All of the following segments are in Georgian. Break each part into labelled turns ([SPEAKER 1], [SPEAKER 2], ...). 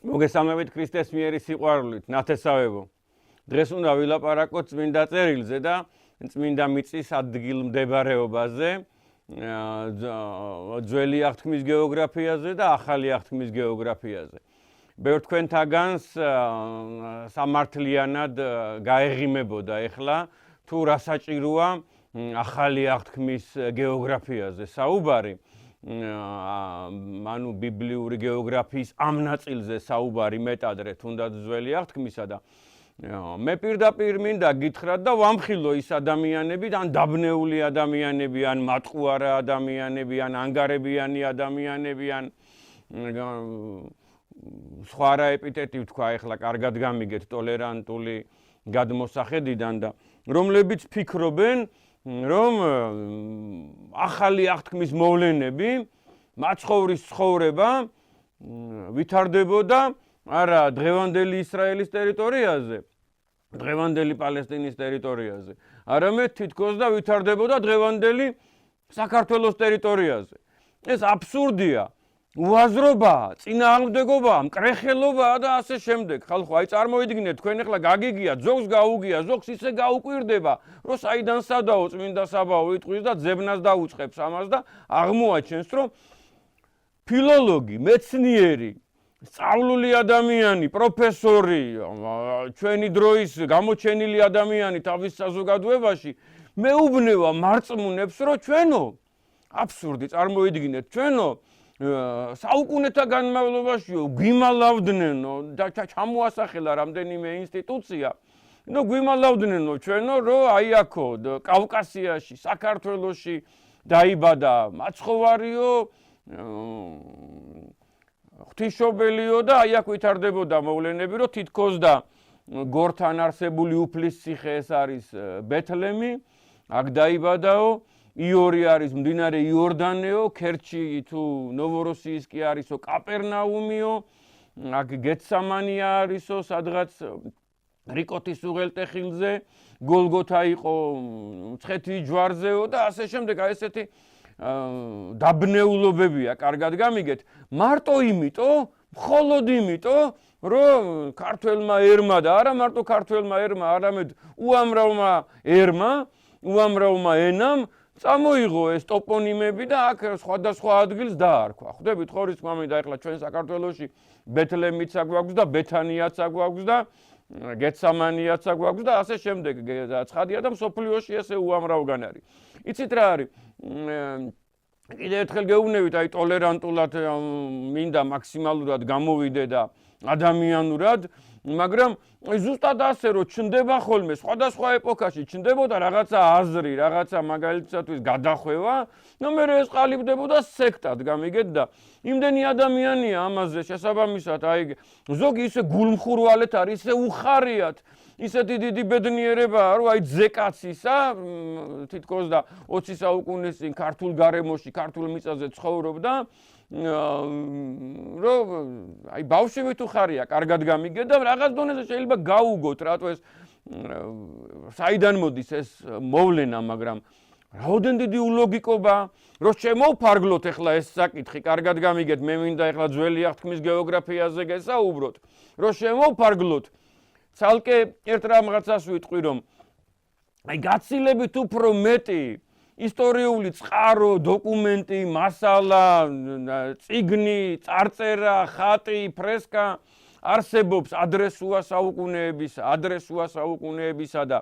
[SPEAKER 1] მოგესალმებით ქრისტეს მიერი სიყვარულით, ნათესავებო. დღეს უნდა ვილაპარაკოთ წმინდა წერილზე და წმინდა მიწის ადგილმდებარეობაზე, ძველი აღთქმის გეოგრაფიაზე და ახალი აღთქმის გეოგრაფიაზე. ბევრ თქვენთაგანს სამართლიანად გაეღიმებოდა ეხლა თუ რა საჭიროა ახალი აღთქმის გეოგრაფიაზე საუბარი. ანუ ბიბლიური გეოგრაფიის ამ ნაწილზე საუბარი მეტადრე თუნდაც ძველი აღთქმისა და მე პირდაპირ მინდა გითხრათ და ვამხილო ის ადამიანები ან დაბნეული ადამიანები ან მატყუარა ადამიანები ან ანგარებიანი ადამიანები ან სხვა რა ეპიტეტი ვთქვა ეხლა კარგად გამიგეთ ტოლერანტული გადმოსახედიდან და რომლებიც ფიქრობენ რომ ახალი აღთქმის მოვლენები მაცხოვრის ცხოვრება ვითარდებოდა არა დღევანდელი ისრაელის ტერიტორიაზე, დღევანდელი პალესტინის ტერიტორიაზე, არამედ თითქოს და ვითარდებოდა დღევანდელი საქართველოს ტერიტორიაზე. ეს აბსურდია, უაზრობაა, წინააღმდეგობაა, მკრეხელობაა და ასე შემდეგ. ხალხო, აი წარმოიდგინეთ, თქვენ ახლა გაგიგიათ, ზოგს გაუგია, ზოგს ისე გაუკვირდება, რომ საიდან სადაო წმინდა საბაო იტყვის და ძებნას დაუწყებს ამას და აღმოაჩენს, რომ ფილოლოგი, მეცნიერი, სწავლული ადამიანი, პროფესორი, ჩვენი დროის გამოჩენილი ადამიანი თავის საზოგადოებაში მეუბნება მარწმუნებს, რომ ჩვენო აბსურდი, წარმოიდგინეთ, ჩვენო საუკუნეთა განმავლობაშიო გვიმალავდნენო და ჩამოასახელა რამდენიმე ინსტიტუცია, ნუ გვიმალავდნენო ჩვენო, რომ აი აქო კავკასიაში, საქართველოში დაიბადა მაცხოვარიო, ღვთისმშობელიო და აი აქ ვითარდებოდა მოვლენები, რომ თითქოს და გორთან არსებული უფლის ციხე ეს არის ბეთლემი, აქ დაიბადაო, იორი არის მდინარე იორდანეო, ქერჩი თუ ნოვოროსიისკი არისო, კაპერნაუმიო, აქ გეთსამანია არისო, სადღაც რიკოთის უღელტეხილზე, გოლგოთა იყო მცხეთის ჯვარზეო და ასე შემდეგ, აი ესეთი დაბნეულობებია, კარგად გამიგეთ, მარტო იმიტომ, მხოლოდ იმიტომ, რომ ქართველმა ერმა და არა მარტო ქართველმა ერმა, არამედ უამრავმა ენამ წამოიღო ეს ტოპონიმები და აქ სხვადასხვა ადგილს დაარქვა. ხვდებით, ხორის თქმა მინდა ეხლა ჩვენ საქართველოში ბეთლემიც აგვაქვს და ბეთანიაც აგვაქვს და გეთსამანიაც აგვაქვს და ასე შემდეგ. ცხადია და მსოფლიოში ესე უამრავგან არის. იცით რა არის? კიდევ ერთხელ გეუბნებით, აი ტოლერანტულად მინდა მაქსიმალურად გამოვიდე და ადამიანურად, მაგრამ ზუსტად ასე რომ ჩნდება ხოლმე სხვადასხვა ეპოქაში ჩნდებოდა რაღაცა აზრი, რაღაცა მაგალითისთვის გადახვევა, ნუ მე ეს ყალიბდებოდა სექტად, გამიგეთ და იმდენი ადამიანია ამაზე შესაბამისად, აი ზოგი ისე გულმხურვალეთ არის, ისე უხარიათ, ისეთი დიდი ბედნიერებაა, რომ აი ძეკაცისა, თითქოს და 20 საუკუნის წინ ქართულ გარემოში, ქართულ მიწაზე ცხოვრობდა, რომ აი ბავშვი თუ ხარია, კარგად გამიგეთ და რაღაც დონეზე შეიძლება გაუგოთ, რატო ეს საიდან მოდის ეს მოვლენა, მაგრამ რაოდენ დიდი ულოგიკობა, რომ შემოვფარგლოთ ახლა ეს საკითხი, კარგად გამიგეთ, მე მინდა ახლა ძველი აღთქმის გეოგრაფიაზე გესაუბროთ, რომ შემოვფარგლოთ ცალკე ერთ რაღაცას ვიტყვი, რომ აი გაცილებით უფრო მეტი ისტორიული წყარო, დოკუმენტი, მასალა, წიგნი, წარწერა, ხატი, ფრესკა არსებობს ადრესუა საუკუნეებისა და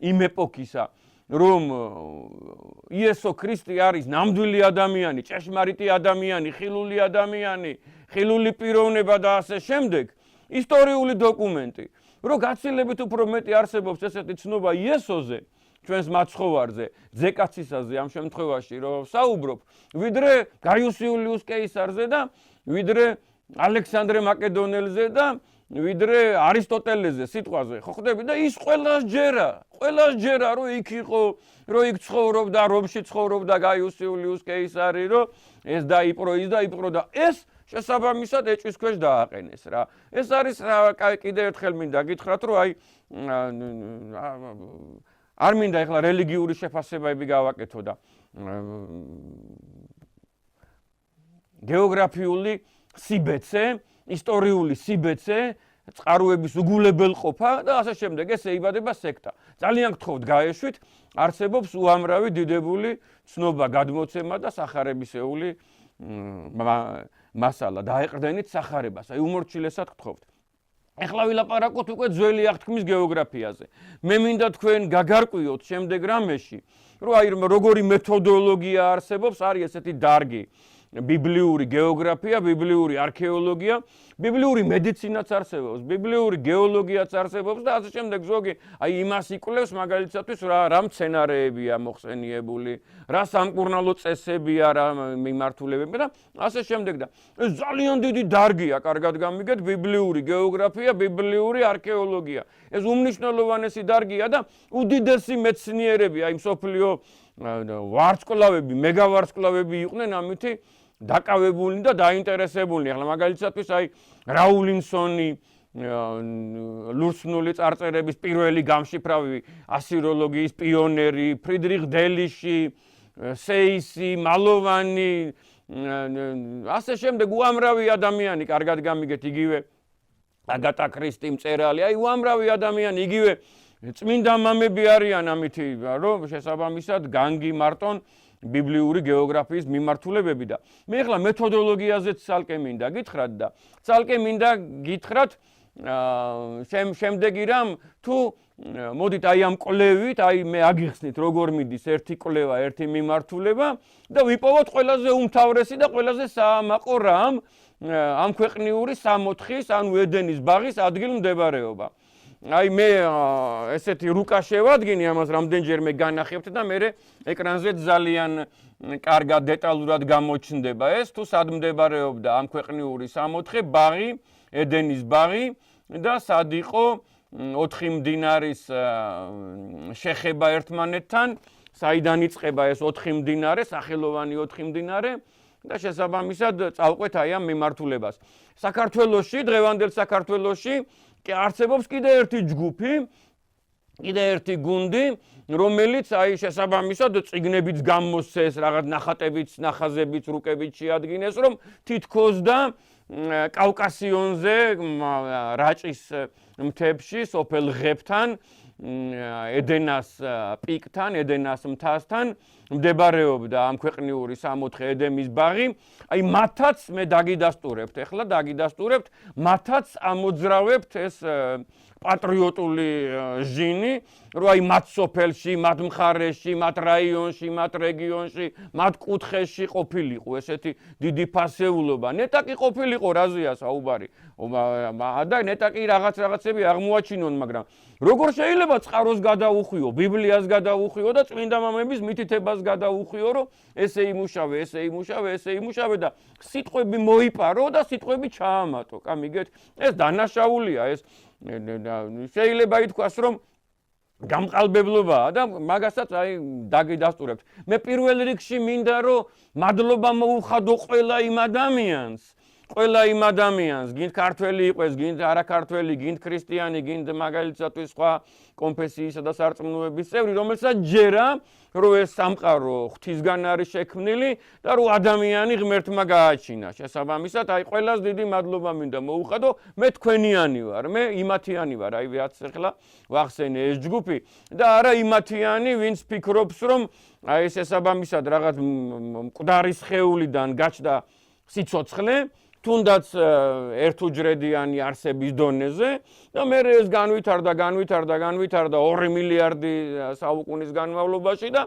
[SPEAKER 1] იმ ეპოქისა, რომ იესო ქრისტე არის ნამდვილი ადამიანი, ჭეშმარიტი ადამიანი, ხილული ადამიანი, ხილული პიროვნება და ასე შემდეგ, ისტორიული დოკუმენტი, რომ გაცილებით უფრო მეტი არსებობს ესეთი ცნობა იესოზე, ჩვენს მაცხოვარზე, ძეკაცისაზე ამ შემთხვევაში რომ საუბრობ, ვიდრე გაიუს იულიუს კეისარზე და ვიდრე ალექსანდრე მაკედონელზე და ვიდრე არისტოტელეზე სიტყვაზე. ხო ხვდები და ის ყველას ჯერა, რომ იქ იყო, რომ იქ ცხოვრობდა, რომში ცხოვრობდა გაიუს იულიუს კეისარი, რომ ეს დაიპყრო, ის დაიპყრო და ეს შესაბამისად ეჭვის ქვეშ დააყენეს რა. ეს არის რა, კიდევ ერთხელ მინდა გითხრათ, რომ აი არ მინდა ეხლა რელიგიური შეფასებები გავაკეთო და გეოგრაფიული სიბეცე, ისტორიული სიბეცე, წყაროების უგულებელყოფა და ასე შემდეგ. ეს ეიბადება სექტა. ძალიან გთხოვთ გაეშვით, არსებობს უამრავი დიდებული ცნობა, გადმოცემა და სახარებისეული მასალა. დაეყრდენით სახარებას. აი უმორჩილესად გთხოვთ. ეხლა ვილაპარაკოთ უკვე ძველი აღთქმის გეოგრაფიაზე. მე მინდა თქვენ გაგარკვიოთ შემდეგ რამეში, რომ აი როგორი მეთოდოლოგია არსებობს, არის ესეთი დარგი. ბიბლიური გეოგრაფია, ბიბლიური არქეოლოგია, ბიბლიური მედიცინაც არსებობს, ბიბლიური გეოლოგიაც არსებობს და ასე შემდეგ. ზოგი აი იმას იკვლევს მაგალითად რა მცენარეებია მოხსენიებული, რა სამკურნალო წესებია, რა მიმართულებები და ასე შემდეგ და ეს ძალიან დიდი დარგია, კარგად გამიგეთ, ბიბლიური გეოგრაფია, ბიბლიური არქეოლოგია. ეს უმნიშვნელოვანესი დარგია და უდიდესი მეცნიერები, აი მსოფლიო ვარსკვლავები, მეგავარსკვლავები იყვნენ ამითი დაკავებული და დაინტერესებული. ახლა მაგალითად აი რაულინსონი ლურსნული წარწერების პირველი გამშიფრავი ასიროლოგიის პიონერი, ფრიდრიხ დელიში, სეისი, მალოვანი, ასე შემდეგ უამრავი ადამიანი, კარგად გამიგეთ, იგივე აგატა კრისტი მწერალი, აი უამრავი ადამიანი, იგივე წმინდა მამები არიან ამითი, რომ შესაბამისად განგი მარტონ ბიბლიური გეოგრაფიის მიმართულებები და მე ახლა მეთოდოლოგიაზეც ცალკე მინდა გითხრათ და ცალკე მინდა გითხრათ შემდეგი რამ თუ მოდით აი ამ კვლევით აი მე აგიხსნით როგორ მიდის ერთი კვლევა ერთი მიმართულება და ვიპოვოთ ყველაზე უმთავრესი და ყველაზე საამაყო რამ ამ ქვეყნიური 64-ის ანუ ედენის ბაღის ადგილმდებარეობა. აი მე ესეთი რუკა შევადგინე ამას რამდენჯერმე განახებთ და მე ეკრანზე ძალიან კარგად დეტალურად გამოჩნდება ეს თუ სად მდებარეობდა ამ ქვეყნიური 64 ბაღი, ედენის ბაღი და სად იყო 4 მდინარის შეხება ერთმანეთთან, საიდან იწყება ეს 4 მდინარე, სახელოვანი 4 მდინარე და შესაბამისად წავყვეთ აი ამ მიმართულებას. საქართველოში, დღევანდელ საქართველოში არსებობს კიდე ერთი ჯგუფი, კიდე ერთი გუნდი, რომელიც აი შესაბამისად წიგნებიც გამოსცეს, რაღაც ნახატებიც, ნახაზებიც, რუკებიც შეადგინეს, რომ თითქოს და კავკასიონზე, რაჭის მთებში, სოფელ ღებთან, ედენას პიკთან, ედენას მთასთან მდებარეობდა ამ ქვეყნიური 64 ედემის ბაღი. აი მათაც მე დაგიდასტურებთ, ეხლა დაგიდასტურებთ, მათაც ამოძრავებთ ეს პატრიოტული ჟინი, რომ აი მათ სოფელში, მათ მხარეში, მათ რაიონში, მათ რეგიონში, მათ კუთხეში ყოფილიყო ესეთი დიდი ფასეულობა. ნეტაკი ყოფილიყო რაზეა საუბარი. და ნეტაკი რაღაცები აღმოაჩინონ, მაგრამ როგორ შეიძლება წყაროს გადაუხვიო, ბიბლიას გადაუხვიო და წმინდა მამების მითითებას გადაუხვიო, რომ ესე იმუშავე და სიტყვები მოიპარო და სიტყვები ჩაამატო. გამიგეთ? ეს დანაშაულია, ეს შეიძლება ითქვას, რომ გამყალბებლობაა და მაგასაც აი დაგიდასტურებთ. მე პირველ რიგში მინდა რომ მადლობა მოუხადო ყველა იმ ადამიანს, გინდ ქართველი იყოს, გინდ არაქართველი, გინდ ქრისტიანი, გინდ მაგალითად სხვა კონფესიისა და სარწმუნოების წევრი, რომელსაც ჯერა, რომ ეს სამყარო ღვთისგან არის შექმნილი და რომ ადამიანი ღმერთმა გააჩინა. შესაბამისად, აი ყველას დიდი მადლობა მინდა მოუხადო, მე თქვენიანი ვარ, მე იმათიანი ვარ, აი რაც ახლა ვახსენე ეს ჯგუფი და არა იმათიანი, ვინც ფიქრობს, რომ აი შესაბამისად რაღაც მკვდარი სხეულიდან გაჩნდა სიცოცხლე, თუნდაც ერთუჯრედიანი არსების დონეზე და მე ეს განვითარდა 2 მილიარდი საუკუნის განმავლობაში და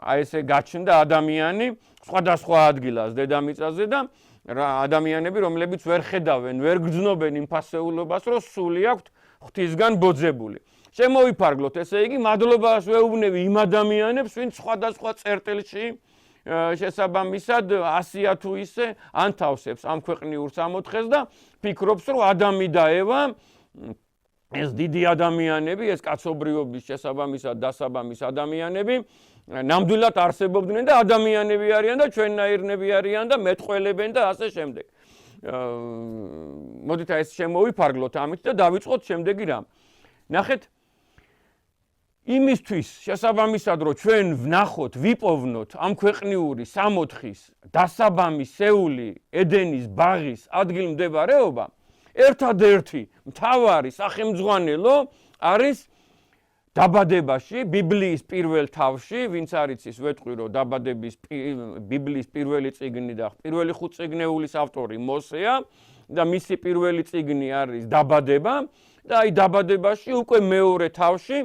[SPEAKER 1] აი ესე გაჩნდა ადამიანი სხვადასხვა ადგილას დედამიწაზე და ადამიანები რომლებიც ვერ ხედავენ, ვერ გრძნობენ იმ ფასეულობას, რომ სული აქვთ ღვთისგან ბოძებული. შემოვიფარგლოთ, ესე იგი, მადლობას ვეუბნები იმ ადამიანებს, ვინც სხვადასხვა წერტილში შესაბამისად 100 თუ ისე ანთავსებს ამ ქვეყნიურ 64-ს და ფიქრობს, რომ ადამი და ევა ეს დიდი ადამიანები, ეს კაცობრიობის შესაბამისად დასაბამის ადამიანები ნამდვილად არსებობდნენ და ადამიანები არიან და ჩვენნაირნები არიან და მეტყველებენ და ასე შემდეგ. მოდით ეს შემოვიფარგლოთ ამით და დავიწყოთ შემდეგი რამ. ნახეთ იმისთვის შესაბამისად რომ ჩვენ ვნახოთ, ვიპოვნოთ ამ ქვეყნიური სამოთხის დასაბამისეული ედენის ბაღის ადგილმდებარეობა, ერთადერთი მთავარი სახელმძღვანელო არის დაბადებაში, ბიბლიის პირველ თავში, ვინც არის ის ვეტყვი რომ დაბადების ბიბლიის პირველი წიგნი და პირველი 5 წიგნეულის ავტორი მოსეა და მისი პირველი წიგნი არის დაბადება და აი დაბადებაში უკვე მეორე თავში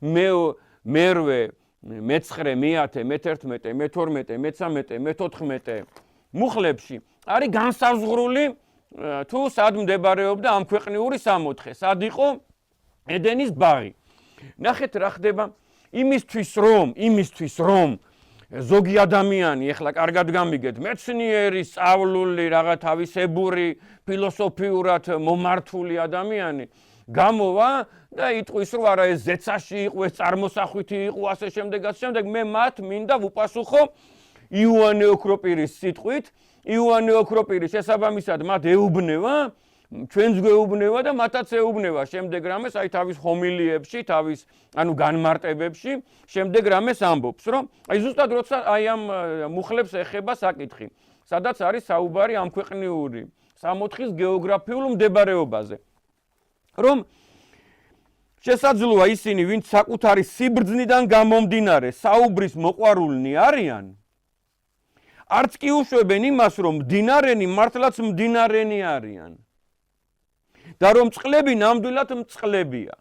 [SPEAKER 1] მერვე, მე-9, მე-10, მე-11, მე-12, მე-13, მე-14 მუხლებში არის განსაზღვრული თუ სად მდებარეობდა ამ ქვეყნიური სამოთხე, სად იყო ედენის ბაღი. ნახეთ რა ხდება იმისთვის რომ ზოგი ადამიანი ეხლა კარგად გამიგეთ, მეცნიერი, სწავლული, რაღაც თავისებური, ფილოსოფიურად მომართული ადამიანი გამოვა და იტყვის რომ არა ეს ზეცაში იყო, ეს წარმოსახვითი იყო, ასე შემდეგ, მე მათ მინდა ვუპასუხო იოანე ოქროპირის სიტყვით, იოანე ოქროპირი შესაბამისად მათ ეუბნება, ჩვენს გვეუბნება და მათაც ეუბნება შემდეგ რამეს, აი თავის ჰომილიებში, თავის ანუ განმარტებებში, შემდეგ რამეს ამბობს, რომ აი ზუსტად როცა აი ამ მუხლებს ეხება საკითხი, სადაც არის საუბარი ამ ქვეყნიური სამოთხის გეოგრაფიულ მდებარეობაზე. რომ შესაძლოა ისინი, ვინც საკუთარი სიბრძნიდან გამომდინარე საუბრის მოყვარულნი არიან, არც კი უშვებენ იმას, რომ მდინარენი მართლაც მდინარენი არიან. და რომ წყლები ნამდვილად მწყლებია.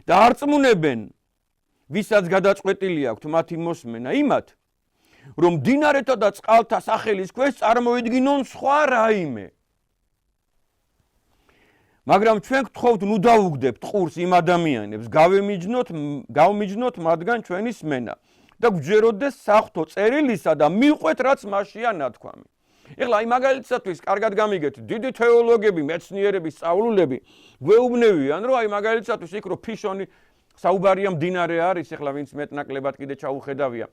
[SPEAKER 1] და არწმუნებენ, ვისაც გადაწყვეტილი აქვთ მათი მოსმენა იმათ, რომ მდინარეთა და წყალთა სახელის ქვეშ წარმოიდგინონ სხვა რაიმე. მაგრამ ჩვენ გთხოვთ, ნუ დავუგდებთ ყურს იმ ადამიანებს, გავმიჯნოთ მათგან ჩვენი სმენა და გვჯეროდეს საღვთო წერილისა და მივყვეთ რაც მასშია ნათქვამი. ეხლა აი მაგალითისათვის კარგად გამიგეთ, დიდი თეოლოგები, მეცნიერები, სწავლულები გვეუბნებიან, რომ აი მაგალითისათვის იქ რომ ფიშონი საუბარია მდინარე არის, ეხლა ვინც მეტნაკლებად კიდე ჩაუხედავია.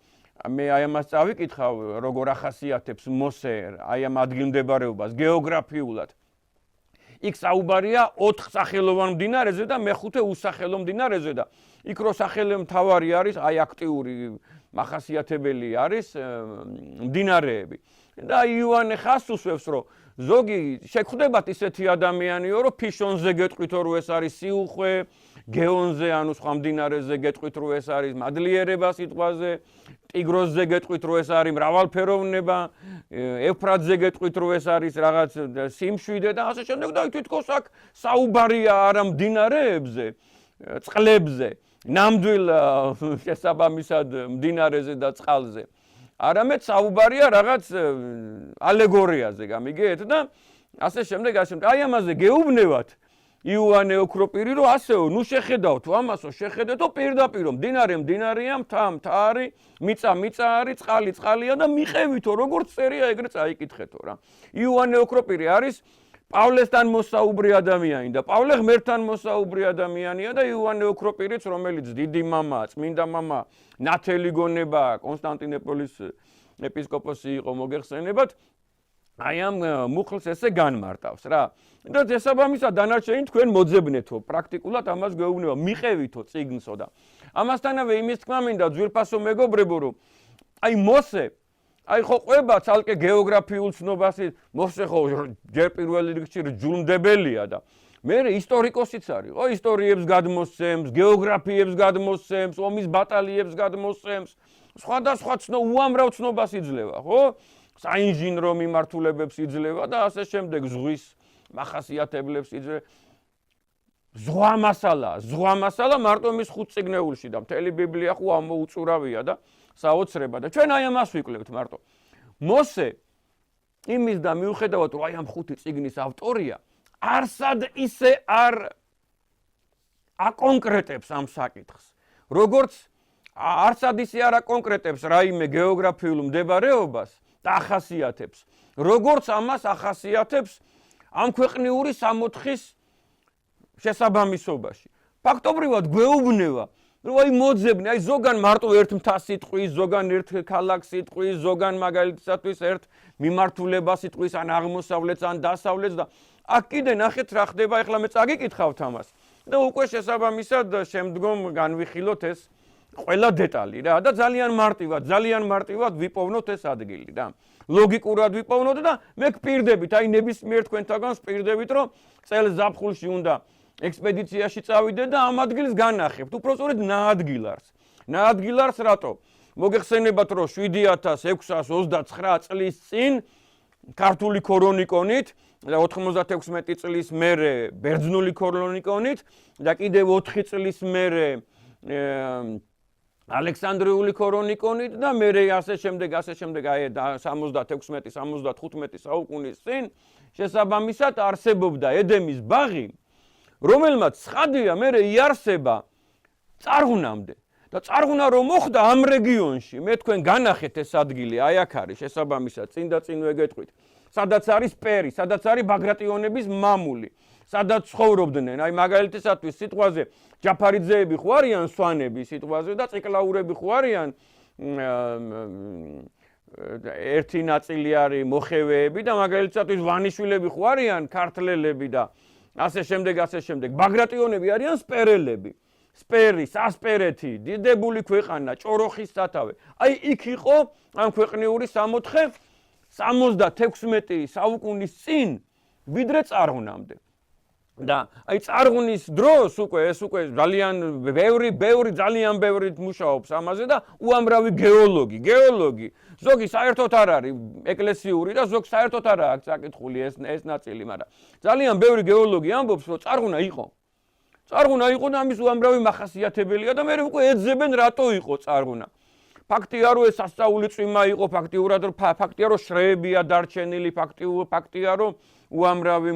[SPEAKER 1] მე აი ამას წავიკითხავ, როგორ ახასიათებს მოსე აი ამ ადგილმდებარეობას გეოგრაფიულად. იქ საუბარია 4 სახელოვან მდინარეზე და მე-5 უსახელო მდინარეზე და იქ რო სახელი მთავარი არის, აი აქტიური მახასიათებელი არის მდინარეები. და იოანე ხას უსვევს, რომ ზოგი შეგხვდებათ ისეთი ადამიანიო, რომ ფიშონზე გეტყვით, რომ ეს არის სიუხვე, გეონზე, ანუ სხვა მდინარეზე გეტყვით, რომ ეს არის მადლიერება სიტყვაზე, ტიგროსზე გეტყვით, რომ ეს არის მრავალფეროვნება, ევფრატზე გეტყვით, რომ ეს არის რაღაც სიმშვიდე და ასე შემდეგ და თვითონ აქ საუბარია არა მდინარეებზე, წყლებზე, ნამდვილ შესაბამისად მდინარეზე და წყალზე. არამედ საუბარია რაღაც ალეგორიაზე, გამიგეთ და ასე შემდეგ. აი ამაზე გეუბნევათ იოანე ოქროპირი, რომ ასეო, ნუ შეხედავთ ამასო, შეხედეთო პირდაპირ, მდინარე მდინარეა, მთა არის, მიწა არის, წყალია და მიყევითო, როგორც წერია ეგრე წაიკითხეთო რა. იოანე ოქროპირი არის პავლესთან მოსაუბრი ადამიანი და პავლე ღმერთთან მოსაუბრი ადამიანია და იოანე ოქროპირიც, რომელიც დიდი მამაა, წმინდა მამაა, ნათელი გონებაა, კონსტანტინოპოლის ეპისკოპოსი იყო მოგეხსენებათ, აი ამ მუხლს ესე განმარტავს რა. და შესაბამისად დანარჩენი თქვენ მოძებნეთო, პრაქტიკულად ამას გვეუბნება, მიყევითო წიგნსო და ამასთანავე იმის თქმა მინდა ძვირფასო მეგობრებო, რომ აი მოსე აი ხო ყვება ცალკე გეოგრაფიულ ცნობას, მოსე ხო ჯერ პირველ რიგში ჯულმდებელია და მე ისტორიკოსიც არის, ხო ისტორიებს გადმოსცემს, გეოგრაფიებს გადმოსცემს, ომის ბატალიებს გადმოსცემს, სხვადასხვა უამრავ ცნობას იძლევა, ხო? საინჟინრო მიმართულებებს იძლევა და ასე შემდეგ ზღვის მახასიათებლებს იძლევა. ზღვა მასალა მარტო მის 5 წიგნეულში და მთელი ბიბლია ხო ამოუწურავია და საოცრება და ჩვენ აი ამას ვიკვლევთ მარტო. მოსე იმის და მიუხედავად რომ აი ამ 5 წიგნის ავტორია, არსად ისე არ აკონკრეტებს ამ საკითხს. როგორც არსად ისე არ აკონკრეტებს რაიმე გეოგრაფიულ მდებარეობას და ახასიათებს, როგორც ამას ახასიათებს ამ ქვეყნიური სამოთხის შესაბამისობაში. ფაქტობრივად გვეუბნება, რომ აი მოძებნე, აი ზოგან მარტო ერთ მთას იტყვის, ზოგან ერთ ქალაქს იტყვის, ზოგან მაგალითისათვის ერთ მიმართულებას იტყვის, ან აღმოსავლეთს, ან დასავლეთს და აქ კიდე ნახეთ რა ხდება, ეხლა მე წაგიკითხავთ ამას. და უკვე შესაბამისად შემდგომ განვიხილოთ ეს ყველა დეტალი რა და ძალიან მარტივად ვიპოვნოთ ეს ადგილი რა. ლოგიკურად ვიპოვნოთ და მე გპირდებით, აი ნებისმიერ თქვენთაგან ვპირდებით, რომ წელს ზაფხულში უნდა ექსპედიციაში წავიდე და ამ ადგილს განახებთ. უпростоრედ ნაადგილარს რატო? მოგეხსენებათ, რომ 7629 წლის წინ ქართული ქრონიკონით და 96 წლის მერე ბერძნული ქრონიკონით და კიდევ 4 წლის მერე ალექსანდრიული ქრონიკონით და მერე ასე შემდეგ აი 76-75 საუკუნის წინ შესაბამისად არსებობდა ედემის ბაღი, რომელმაც ცხადია მერე იარსება წარღვნამდე. და წარღვნა რომ მოხდა ამ რეგიონში, მე თქვენ განახეთ ეს ადგილი, აი აქ არის შესაბამისად წინ და წინვე გეტყვით. სადაც არის პერი, სადაც არის ბაგრატიონების მამული, სადაც ცხოვრობდნენ, აი მაგალითისათვის სიტყვაზე ჯაფარიძეები ხო არიან სვანები სიტყვაზე და ციკლაურები ხო არიან ერთი ნაწილი არის მოხევეები და მაგალითისათვის ვანიშვილები ხო არიან ქართლელები და ასე შემდეგ. ბაგრატიონები არიან სპერელები. სპერი, სასპერეთი, დიდებული ქვეყანა, ჭოროხის სათავე. აი იქ იყო ამ ქვეყნიური სამოთხე 76 საუკუნის წინ ვიდრე წარღვნამდე. და აი წარღვნის დროს უკვე ძალიან ბევრი მუშაობს ამაზე და უამრავი გეოლოგი. ზოგი საერთოდ არ არის ეკლესიური და ზოგი საერთოდ არ აქვს საკითხული ეს ნაწილი, მაგრამ ძალიან ბევრი გეოლოგი ამბობს, რომ წარღვნა იყო და ამის უამრავი მახასიათებელია და მე უკვე ეძებენ რატო იყო წარღვნა. ფაქტია რომ ეს სასწაული წვიმა იყო, ფაქტია რომ შრეებია დარჩენილი, ფაქტია რომ უამრავი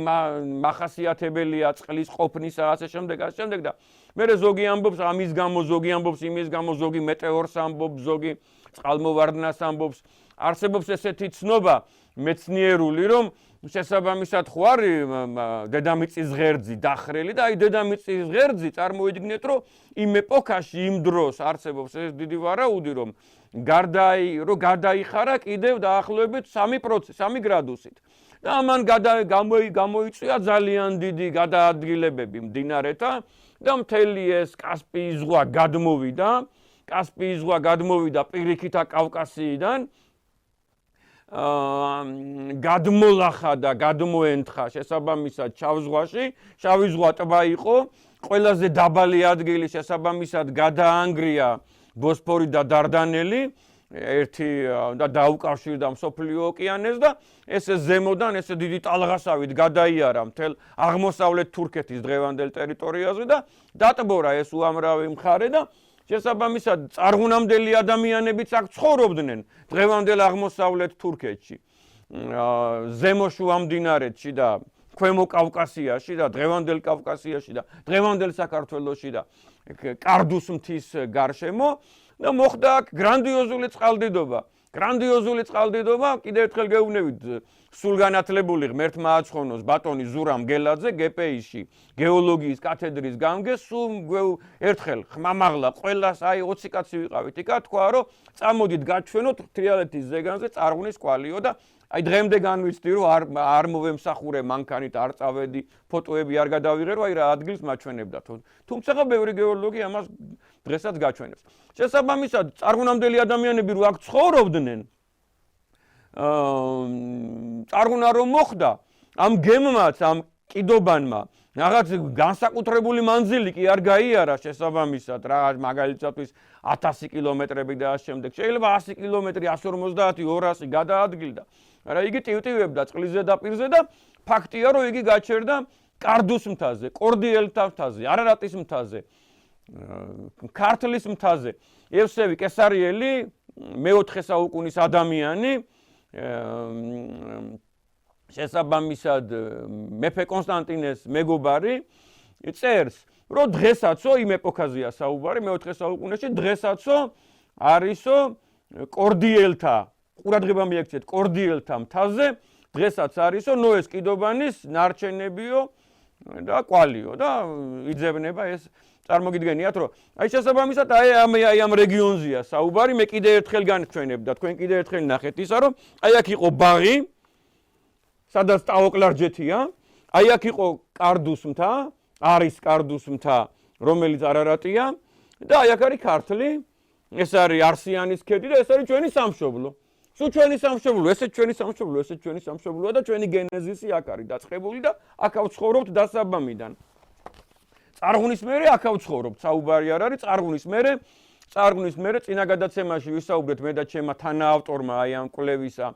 [SPEAKER 1] მახასიათებელია წყლის ყოფნისა ასე შემდეგ და მე ზოგი ამბობს ამის გამო, ზოგი ამბობს იმის გამო, ზოგი მეტეორს ამბობს, ზოგი წყალმოვარდნას ამბობს. არსებობს ესეთი ცნობა მეცნიერული, რომ შესაბამისად ხო არის დედამიწის ღერძი დახრილი და აი დედამიწის ღერძი წარმოიდგინეთ, რომ იმ ეპოქაში, იმ დროს არსებობს ეს დიდი ვარაუდი, რომ გადაიხარა კიდევ დაახლოებით 3 გრადუსით. და ამან გამოიწვია ძალიან დიდი გადაადგილებები მდინარეთა და მთელი ეს კასპიის ზღვა გადმოვიდა პირიქითა კავკასიიდან გადმოლახა და გადმოენთხა შესაბამისად შავ ზღვაში. შავი ზღვა ტბა იყო, ყველაზე დაბალი ადგილი შესაბამისად გადაანგრია ბოსფორი და დარდანელი, ერთი და დაუკავშირდა მსოფლიო ოკეანეს და ესე ზემოდან ესე დიდი ტალღასავით გადაიარა მთელ აღმოსავლეთ თურქეთის დღევანდელ ტერიტორიაზე და დატბორა ეს უამრავი მხარე და შესაბამისად წარღვნამდელი ადამიანებიც აქ ცხოვრობდნენ დღევანდელ აღმოსავლეთ თურქეთში, ზემო შუა მდინარეთში და ქვემო კავკასიაში და დღევანდელ კავკასიაში და დღევანდელ საქართველოში და კარდუს მთის გარშემო და მოხდა აქ გრანდიოზული წყალდიდობა, კიდევ ერთხელ გეუბნებით სულ განათლებული ღმერთმა აცხონოს ბატონი ზურამ გელაძე გპ-ში გეოლოგიის კათედრის გამგეს, სულ ერთხელ ხმამაღლა ყველას აი 20 კაცი ვიყავით იქა, თქვა რომ წამოდით გაჩვენოთ თრიალეთის ზეგანზე წარღვნის კვალიო და აი დღემდე განვიცდი რომ არ მოვემსახურე მანქანით არ წავედი, ფოტოები არ გადავიღე, რომ აი რა ადგილს მაჩვენებდა. თუმცა ბევრი გეოლოგი ამას დღესაც გაჩვენებს. შესაბამისად წარღვნამდელი ადამიანები რო აქ ცხოვრობდნენ, წარღვნა რომ მოხდა, ამ გემმაც, ამ კიდობანმა რაღაც განსაკუთრებული მანძილი კი არ გაიარა შესაბამისად, რაღაც მაგალითად 1000 კილომეტრები და ამ შემდეგ. შეიძლება 100 კილომეტრი, 150, 200 გადაადგილდა. მაგრამ იგი ტივტივებდა წყლის ზედაპირზე და ფაქტია რომ იგი გაჩერდა კარდუს მთაზე, კორდიელთა მთაზე, არარატის მთაზე, ქართლის მთაზე. ევსევი კესარიელი მე-4 საუკუნის ადამიანი შესაბამისად მეფე კონსტანტინეს მეგობარი წერს, რომ დღესაცო იმ ეპოქაზეა საუბარი მე-4 საუკუნეში, დღესაცო არისო კორდიელთა ყურადღება მიექცეთ კორდიელთა მთაზე, დღესაც არისო ნოეს კიდობანის ნარჩენებიო და კვალიო და იძებნება ეს წარმოგიდგენიათ, რომ აი შესაბამისად აი ამ რეგიონზეა საუბარი, მე კიდე ერთხელ განჩვენებ და თქვენ კიდე ერთხელ ნახეთ ისა, რომ აი აქ იყო ბაღი, სადაც ტაოკლარჯეთია, აი აქ იყო კარდუს მთა, არის კარდუს მთა, რომელიც არარატია და აი აქ არის ქართლი, ეს არის არსიანის ქედი და ეს არის ჩვენი სამშობლო. სულ ჩვენი სამშობლო, ესეც ჩვენი სამშობლო, ესეც ჩვენი სამშობლოა და ჩვენი გენეზისი აქ არის დაწყებული და აქ ვცხოვრობთ დასაბამიდან. წარღვნის მერე აქ ვცხოვრობთ, საუბარი არ არის წარღვნის მერე წინა გადაცემაში ვისაუბრეთ მე და ჩემმა თანაავტორმა აი ამ კვლევისა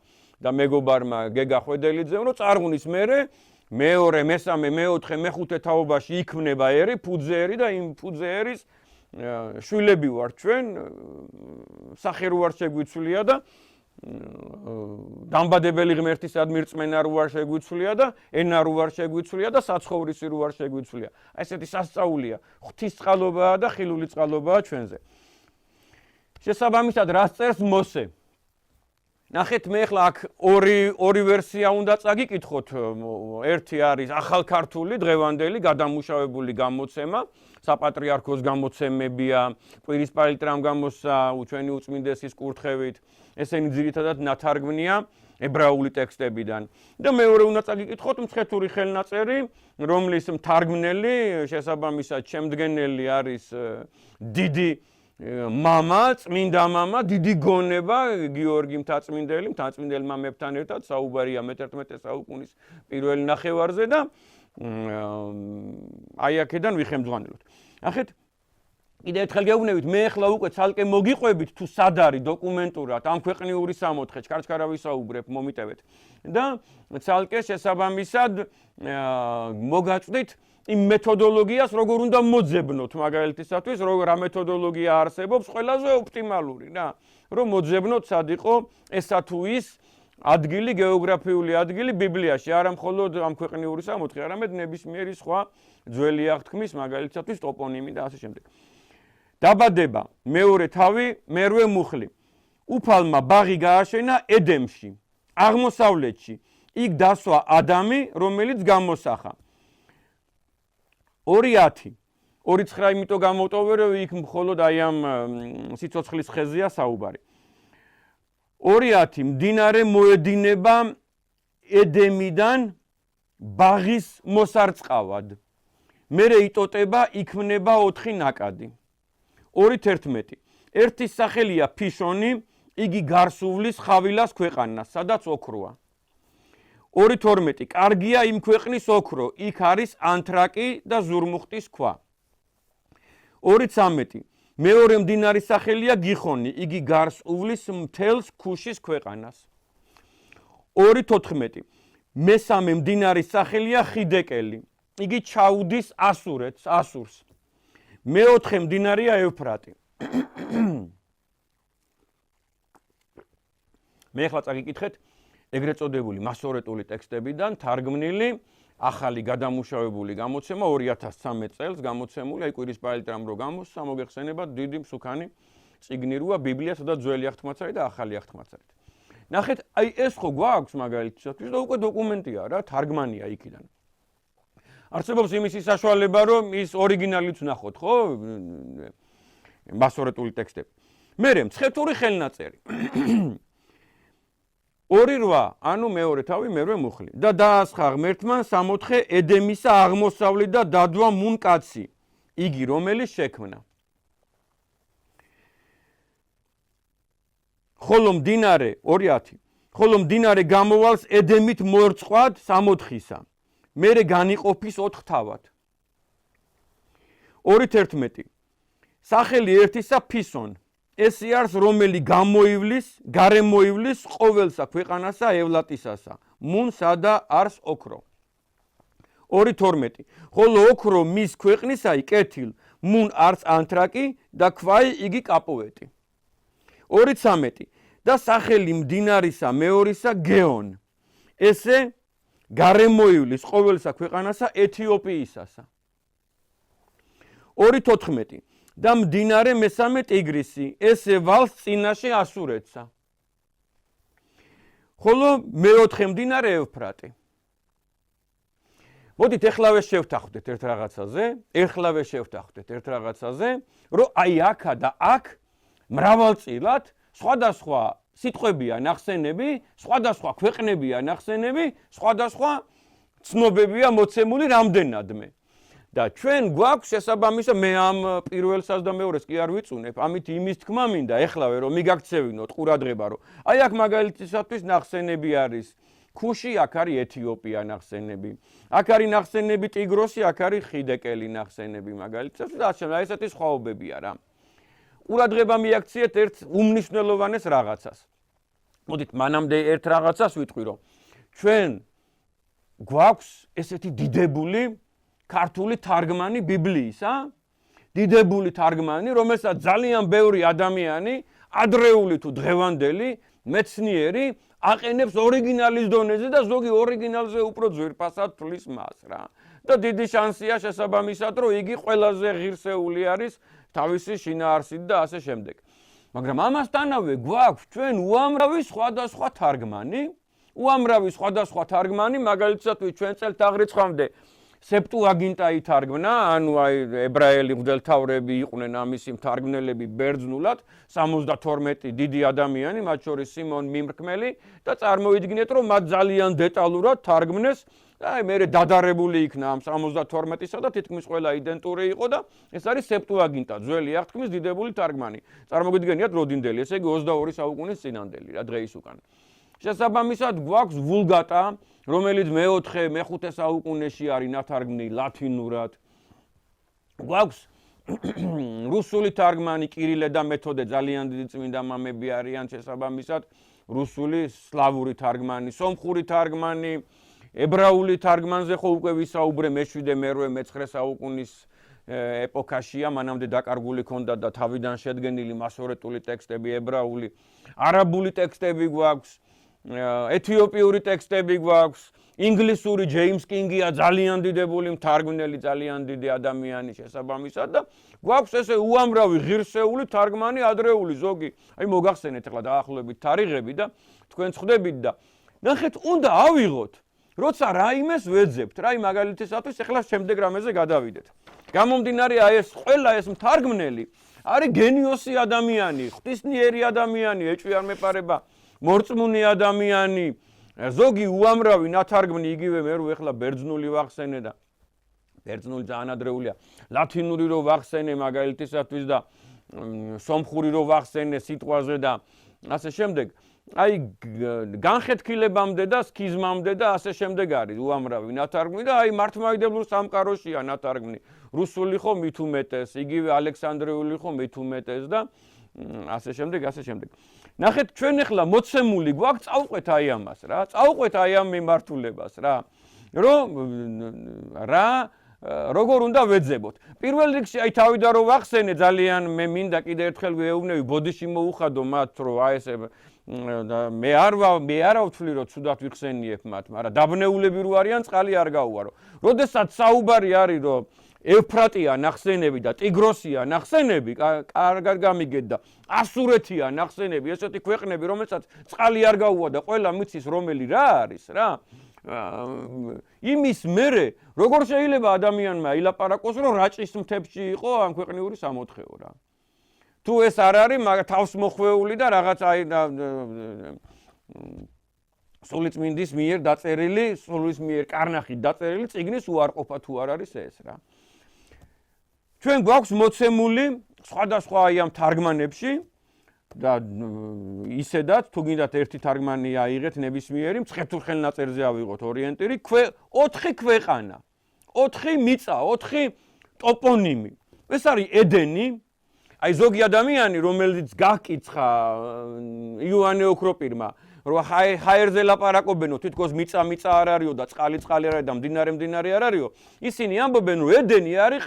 [SPEAKER 1] და მეგობარმა გეგა ხვედელიძემ, რომ წარღვნის მერე მეორე, მესამე, მეოთხე, მეხუთე თაობაში იქმნება ერი, ფუძე და იმ ფუძე ერის შვილები ვართ ჩვენ, სახე რო არ შეგვიცვლია და დამბადებელი ღმერთისადმი რწმენა რო არ შეგვიცვლია და ენა რო არ შეგვიცვლია და საცხოვრისი რო არ შეგვიცვლია. აი ესეთი სასწაულია, ღვთისწყალობაა და ხილული წყალობაა ჩვენზე. შესაბამისად, რას წერს მოსე? ნახეთ, მე ახლა აქ ორი ვერსია უნდა წაგიკითხოთ. ერთი არის ახალ ქართული დღევანდელი გადამუშავებული გამოცემა, საპატრიარქოს გამოცემებია, კვირისპალიტრამ გამოსცა ჩვენი უწმინდესის კურთხევით. ესენი ძირითადად ნათარგმნია ებრაული ტექსტებიდან. და მეორე უნდა წაგიკითხოთ მცხეთური ხელნაწერი, რომლის მთარგმნელი შესაბამისად შემდგენელი არის დიდი მამა, წმინდა მამა, დიდი გონება გიორგი მთაწმინდელი მამებთან ერთად საუბარია მე-11 საუკუნის პირველ ნახევარზე და აი აქედან ვიხემძღვანელოთ. ნახეთ, კიდე ერთხელ გეუბნებით, მე ახლა უკვე ცალკე მოგიყვებით თუ სად არის დოკუმენტურად ამ ქვეყნიური სამოთხე, ჩქარჩქარა ვისაუბრებ, მომიტევეთ. და ცალკე შესაბამისად მოგაწვდით იმ მეთოდოლოგიას, როგორ უნდა მოძებნოთ მაგალითისათვის, რა მეთოდოლოგია არსებობს, ყველაზე ოპტიმალური რა, რომ მოძებნოთ სად იყო ესა თუ ის ადგილი, გეოგრაფიული ადგილი ბიბლიაში, არა მხოლოდ ამ ქვეყნიური სამოთხე, არამედ ნებისმიერი სხვა ძველი აღთქმის, მაგალითისათვის ტოპონიმი და ასე შემდეგ. დაბადება, მეორე თავი, მერვე მუხლი. უფალმა ბაღი გააშენა ედემში, აღმოსავლეთში. იქ დასვა ადამი, რომელიც გამოსახა. 2:10. 2:9 იმიტომ გამოვტოვე, რომ იქ მხოლოდ აი ამ სიცოცხლის ხეზია საუბარი. 2:10 მდინარე მოედინება ედემიდან ბაღის მოსარწყავად. მერე იტოტება, იქმნება 4 ნაკადი. 2:11 ერთის სახელია ფიშონი, იგი გარსუვლის ხავილას ქვეყანას, სადაც ოქროა. 2:12 კარგია იმ ქვეყნის ოქრო, იქ არის ანთრაკი და ზურმუხტის ქვა. 2:13 მეორე მდინარის სახელია გიხონი, იგი გარსუვლის მთელს ქუშის ქვეყანას. 2:14 მესამე მდინარის სახელია ხიდეკელი, იგი ჩაუდის ასურს. მეოთხე მდინარეა ევფრატი. მე ახლა წაგიკითხეთ ეგრეთ წოდებული მასორეტული ტექსტებიდან თარგმნილი ახალი გადამუშავებული გამოცემა 2013 წელს გამოცემული, აი კვირისპალიტრამ რო გამოსცა, მოგეხსენებათ დიდი მსუქანი წიგნი როა ბიბლია, სადაც ძველი აღთქმაც არის და ახალი აღთქმაც არის. ნახეთ, აი ეს ხო გვაქვს მაგალითისათვის და უკვე დოკუმენტია რა, თარგმანია იქიდან. არსებობს იმისი საშუალება, რომ ის ორიგინალიც ვნახოთ, ხო? მასორეტული ტექსტები. მერე მცხეთური ხელნაწერი. 2:8, ანუ მეორე თავი, მერვე მუხლი. და დაასხა ღმერთმა სამოთხე ედემისა აღმოსავლით და დადვა მუნ კაცი, იგი რომელიც შექმნა. ხოლო მდინარე 2:10, ხოლო მდინარე გამოვალს ედემით მორწყვად სამოთხისა. მერე განიყოფის 4 თავად. 2:11 სახელი ერთისა ფისონ, ესი არის რომელი გარემოივლის ყოველსა ქვეყანასა ევლატისასა, მუნსა და არს ოქრო. 2:12 ხოლო ოქრო მის ქვეყნისაი კეთილ, მუნ არს ანთრაკი და ქვაი იგი კაპოეტი. 2:13 და სახელი მდინარისა მეორისა გეონ, ესე გარემოივლის ყოველსა ქვეყანასა ეთიოპიისასა. 2:14 და მდინარე მესამე ტიგრისი, ესე ვალს წინაშე ასურეთსა. ხოლო მეოთხე მდინარე ევფრატი. მოდით ეხლავე შევთანხმდეთ ერთ რაღაცაზე, რომ აი აქა და აქ მრავალწილად სხვადასხვა სიტყვებია ნახსენები, სხვადასხვა ქვეყნებია ნახსენები, სხვადასხვა ცნობებია მოცემული რამდენადმე. და ჩვენ გვაქვს შესაბამისად მე ამ პირველსას და მეორეს კი არ ვიწუნებ. ამით იმის თქმა მინდა ეხლავე რომ მიგაქცევინოთ ყურადღება რომ აი აქ მაგალითისათვის ნახსენები არის ქუში, აქ არის ეთიოპია ნახსენები. აქ არის ნახსენები ტიგროსი, აქ არის ხიდეკელი ნახსენები მაგალითად და აი ესეთი სხვაობებია რა. ყურადღება მიაქციეთ ერთ უმნიშვნელოვანეს რაღაცას. მოდით მანამდე ერთ რაღაცას ვიტყვი რომ ჩვენ გვაქვს ესეთი დიდებული ქართული თარგმანი ბიბლიის, დიდებული თარგმანი, რომელსაც ძალიან ბევრი ადამიანი, ადრეული თუ დღევანდელი, მეცნიერი აყენებს ორიგინალის დონეზე და ზოგი ორიგინალზე უფრო ძვირფასად თვლის მას რა. და დიდი შანსია შესაბამისად, რომ იგი ყველაზე ღირსეული არის თავისი შინაარსით და ასე შემდეგ. მაგრამ ამასთანავე გვაქვს ჩვენ უამრავი სხვადასხვა თარგმანი, მაგალითად ჩვენ წელთაღრიცხვამდე სეპტუაგინტა ითარგმნა, ანუ აი ებრაელი მღვდელმთავრები იყვნენ ამისი მთარგმნელები ბერძნულად, 72 დიდი ადამიანი, მათ შორის სიმონ მიმრქმელი და წარმოიდგინეთ, რომ მათ ძალიან დეტალურად თარგმნეს და აი მერე დადარებული იქნა ამ 72-ისა და თითქმის ყველა იდენტური იყო და ეს არის სეპტუაგინტა, ძველი აღთქმის დიდებული თარგმანი. წარმოგიდგენიათ როდინდელი, ესე იგი 22 საუკუნის წინანდელი რა დღეის უკან. შესაბამისად გვაქვს ვულგატა, რომელიც მე-5 საუკუნეში არის ნათარგმნი ლათინურად. გვაქვს რუსული თარგმანი კირილე და მეთოდე ძალიან დიდი წმინდა მამები არიან შესაბამისად, რუსული, სლავური თარგმანი, სომხური თარგმანი, ებრაული თარგმანზე ხო უკვე ვისაუბრე მე-7, მე-8, მე-9 საუკუნის ეპოქაშია, მანამდე დაკარგული ჰქონდა და თავიდან შედგენილი მასორეტული ტექსტები ებრაული, არაბული ტექსტები გვაქვს, ეთიოპიური ტექსტები გვაქვს, ინგლისური ჯეიმს კინგია ძალიან დიდებული მთარგმნელი, ძალიან დიდი ადამიანი შესაბამისად და გვაქვს ესე უამრავი ღირსეული თარგმანი ადრეული ზოგი. აი მოგახსენეთ ახლა დაახლოებით თარიღები და თქვენ ხვდებით და ნახეთ უნდა ავიღოთ როცა რაიმეს ვეძებთ, რაი მაგალითისათვის ახლა შემდეგ რამეზე გადავიდეთ. გამომდინარე აი ეს ყველა ეს მთარგმნელი არის გენიოსი ადამიანი, ღვთისმიერი ადამიანი, ეჭვი არ მეპარება, მორწმუნე ადამიანი, ზოგი უამრავი ნათარგმნი იგივე მე რო ახლა ბერძნული ვახსენე და ბერძნული ძალიან ადრეულია, ლათინური რო ვახსენე მაგალითისათვის და სომხური რო ვახსენე სიტყვაზე და ასე შემდეგ. აი განხეთქილებამდე და სქიზმამდე და ასე შემდეგ არის უამრავი ნათარგმნი და აი მართლმადიდებლურ სამყაროშია ნათარგმნი. რუსული ხო მით უმეტეს, იგივე ალექსანდრიული ხო მით უმეტეს და ასე შემდეგ, ასე შემდეგ. ნახეთ, ჩვენ ახლა მოცემული გვაქვს წავყვეთ აი ამას რა, წავყვეთ აი ამ მიმართულებას რა. როგორ უნდა ვეძებოთ. პირველ რიგში აი თავიდან რო ვახსენე ძალიან მე მინდა კიდე ერთხელ ვეუბნები ბოდიში მოუხადო მათ რომ აი ესე მე არ ვთვლი რომ ცუდად ვიხსენიებ მათ, მაგრამ დაბნეულები რო არიან წყალი არ გაუვარო. როდესაც საუბარი არის რომ ევფრატია ნახსენები და ტიგროსია ნახსენები, კარგად გამიგეთ და ასურეთია ნახსენები, ესეთი ქვეყნები, რომელსაც წყალი არ გაუვა და ყველა მიცის რომელი რა არის რა. იმის მერე როგორ შეიძლება ადამიანმა ილაპარაკოს რომ რაჭის მთებში იყო ამ ქვეყნიური სამოთხეო რა. თუ ეს არ არის, მაგრამ თავს მოხვეული და რაღაც აი სულიწმინდის მიერ დაწერილი, სულის მიერ კარნახით დაწერილი წიგნის უარყოფა თუ არ არის ეს რა. ჩვენ გვაქვს მოცემული სხვადასხვა აი ამ თარგმანებში და ისედაც თუ გინდათ ერთი თარგმანი აიღეთ ნებისმიერი მცხეთურხელ ნაწერზე ავიღოთ ორიენტირი 4 ქვეყანა 4 მიწა 4 ტოპონიმი ეს არის ედენი აი ზოგი ადამიანი რომელიც გაკიცხა იოანე ოქროპირმა რომ ჰაერზე ლაპარაკობენო თითქოს მიწა არ არისო და წყალი არ არის და მდინარე არ არისო ისინი ამბობენ რომ ედენი არის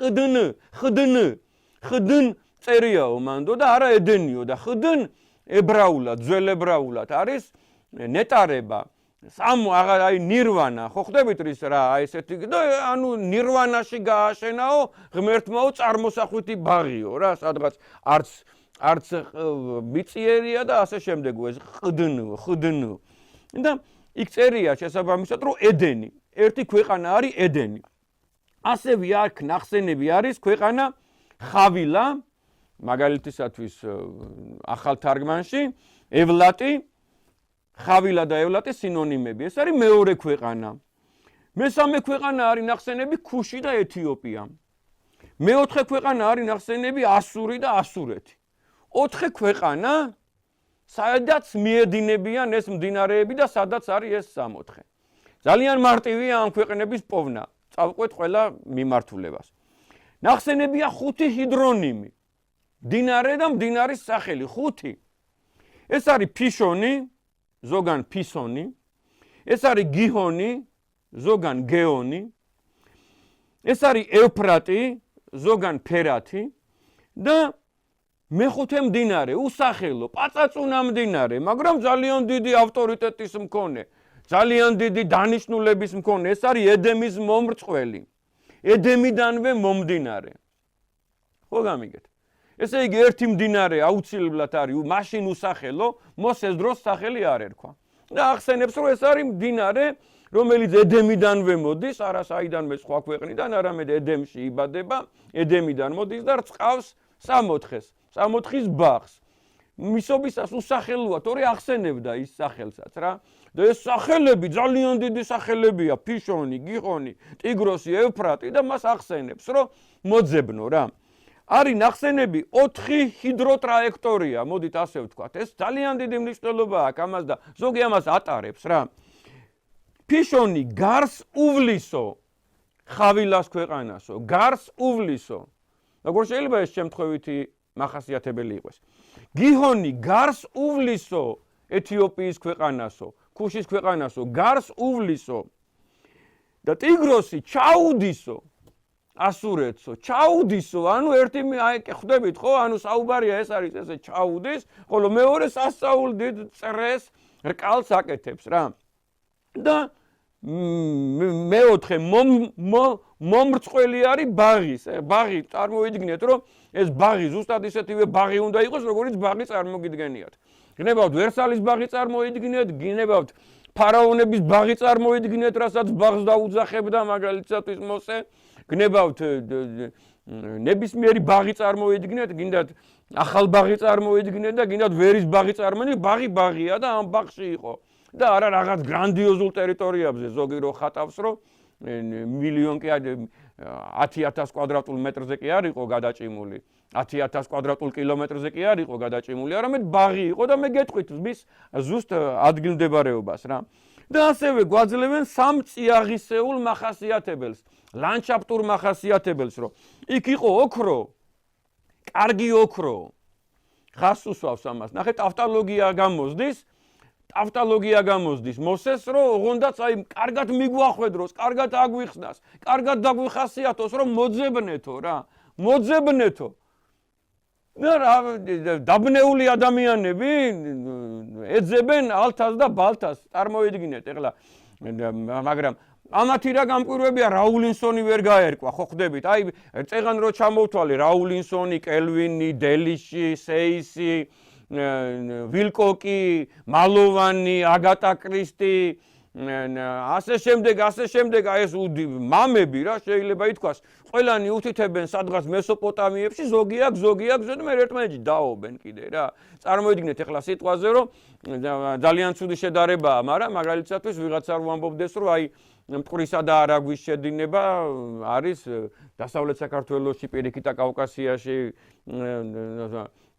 [SPEAKER 1] ხდნ წერიაო მანდო და არა ედენიო და ხდნ ებრაულად ძველ ებრაულად არის ნეტარება აი ნირვანა ხო ხვდებით რის რა აი ესეთი და ანუ ნირვანაში გააშენაო ღმერთმაო წარმოსახვითი ბაღიო რა სადღაც არც მიწიერია და ასე შემდეგო ეს ხდნ და იქ წერია შესაბამისად რომ ედენი ერთი ქვეყანა არის ედენი ასევე აქ ნახსენები არის ქვეყანა ხავილა მაგალითისათვის ახალ თარგმანში ევლატი ხავილა და ევლატი სინონიმები ეს არის მეორე ქვეყანა მესამე ქვეყანა არის ნახსენები ქუში და ეთიოპია. მეოთხე ქვეყანა არის ნახსენები ასური და ასურეთი. 4 ქვეყანა, სადაც მიედინებიან ეს მდინარეები და სადაც არის ეს 64. ძალიან მარტივია ამ ქვეყნების პოვნა. წავყვეთ ყველა მიმართულებას. ნახსენებია 5 ჰიდრონიმი. მდინარე და მდინარის სახელი 5. ეს არის ფიშონი, ზოგან ფისონი, ეს არის გიჰონი, ზოგან გეონი, ეს არის ევფრატი, ზოგან ფერათი და მეხუთე მდინარე, უსახელო, პაწაწუნა მდინარე, მაგრამ ძალიან დიდი ავტორიტეტის მქონე, ძალიან დიდი დანიშნულების მქონე, ეს არის ედემის მომრწყველი, ედემიდანვე მომდინარე. ხო გამიგეთ? ესე იგი ერთი მდინარე აუცილებლად არის მაშინ უსახელო, მოსეს დროს სახელი არ ერქვა. და ახსენებს, რომ ეს არის მდინარე, რომელიც ედემიდანვე მოდის, არა საიდანვე სხვა ქვეყნიდან, არამედ ედემში იბადება, ედემიდან მოდის და რწყავს სამოთხეს, სამოთხის ბაღს. მისობისას უსახელოა, თორე ახსენებდა ის სახელსაც რა. და ეს სახელები ძალიან დიდი სახელებია, ფიშონი, გიჰონი, ტიგროსი, ევფრატი და მას ახსენებს, რომ მოძებნო რა. არის ნახსენები 4 ჰიდროტრაექტორია, მოდით ასე ვთქვათ. ეს ძალიან დიდი მნიშვნელობა აქვს ამას და ზოგი ამას ატარებს რა. ფიშონი გარს უვლისო, ხავილას ქვეყანასო, გარს უვლისო. როგორ შეიძლება ეს შემთხვევითი მახასიათებელი იყოს? გიჰონი გარს უვლისო, ეთიოპიის ქვეყანასო, ქუშის ქვეყანასო, გარს უვლისო. და ტიგროსი ჩაუდისო, ასურეთსო, ჩაუდისო, ანუ ერთი ხვდებით ხო, ანუ საუბარია ეს არის ესე ჩაუდის, ხოლო მეორე სასწაულ დიდ წრეს რკალს აკეთებს რა. და მეოთხე მომრწყველი არის ბაღის. ბაღი წარმოვიდგინეთ, რომ ეს ბაღი ზუსტად ისეთივე ბაღი უნდა იყოს, როგორც ბაღი წარმოგიდგენიათ. გნებავთ ვერსალის ბაღი წარმოვიდგინეთ, გნებავთ ფარაონების ბაღი წარმოვიდგინეთ, რასაც ბაღს დაუძახებდა მაგალითად მოსე, გნებავთ ნებისმიერი ბაღი წარმოვიდგინეთ, გინდათ ახალ ბაღი წარმოვიდგინეთ და გინდათ ვერის ბაღი წარმოვიდგინეთ, ბაღი ბაღია და ამ ბაღში იყო. და არა რაღაც გრანდიოზულ ტერიტორიებზე ზოგი რო ხატავს, რომ მილიონ კი 10,000 კვადრატულ მეტრზე კი არ იყო გადაჭიმული, 10,000 კვადრატულ კილომეტრზე კი არ იყო გადაჭიმული, არამედ ბაღი იყო და მე გეტყვით მის ზუსტ ადგილმდებარეობას რა. და ასევე გვაძლევენ სამწიაღისეულ მახასიათებელს, ლანდშაფტურ მახასიათებელს, რომ იქ იყო ოქრო, კარგი ოქრო. ხას უსვავს ამას. ნახეთ, ტავტოლოგია გამოსდის მოსეს, რომ ოღონდაც აი კარგად მიგვახვედროს, კარგად აგვიხსნას, კარგად დაგვიხასიათოს, რომ მოძებნეთო რა, მოძებნეთო. და დაბნეული ადამიანები ეძებენ ალთას და ბალთას, წარმოვიდგინეთ ეხლა, მაგრამ ამათი რა გამკვირვებია, რაულინსონი ვერ გაერკვა, ხო ხვდებით? აი წეღან რო ჩამოვთვალე, რაულინსონი, კელვინი, დელიში, სეისი, ვილკოკი, მალოვანი, აგატა კრისტი, ასე შემდეგ, აი ეს მამები რა შეიძლება ითქვას, ყველანი უთითებენ სადღაც მესოპოტამიებში, ზოგი აქ, ზოგი მე ერთმანეთში დაობენ კიდე რა. წარმოიდგინეთ ეხლა სიტყვაზე, რომ ძალიან ცუდი შედარებაა, მაგრამ მაგალითადაც ვიღაცა რო ამბობდეს, რომ აი მტყვრისა და არაგვის შედინება არის დასავლეთ საქართველოში, პირიქით და კავკასიაში,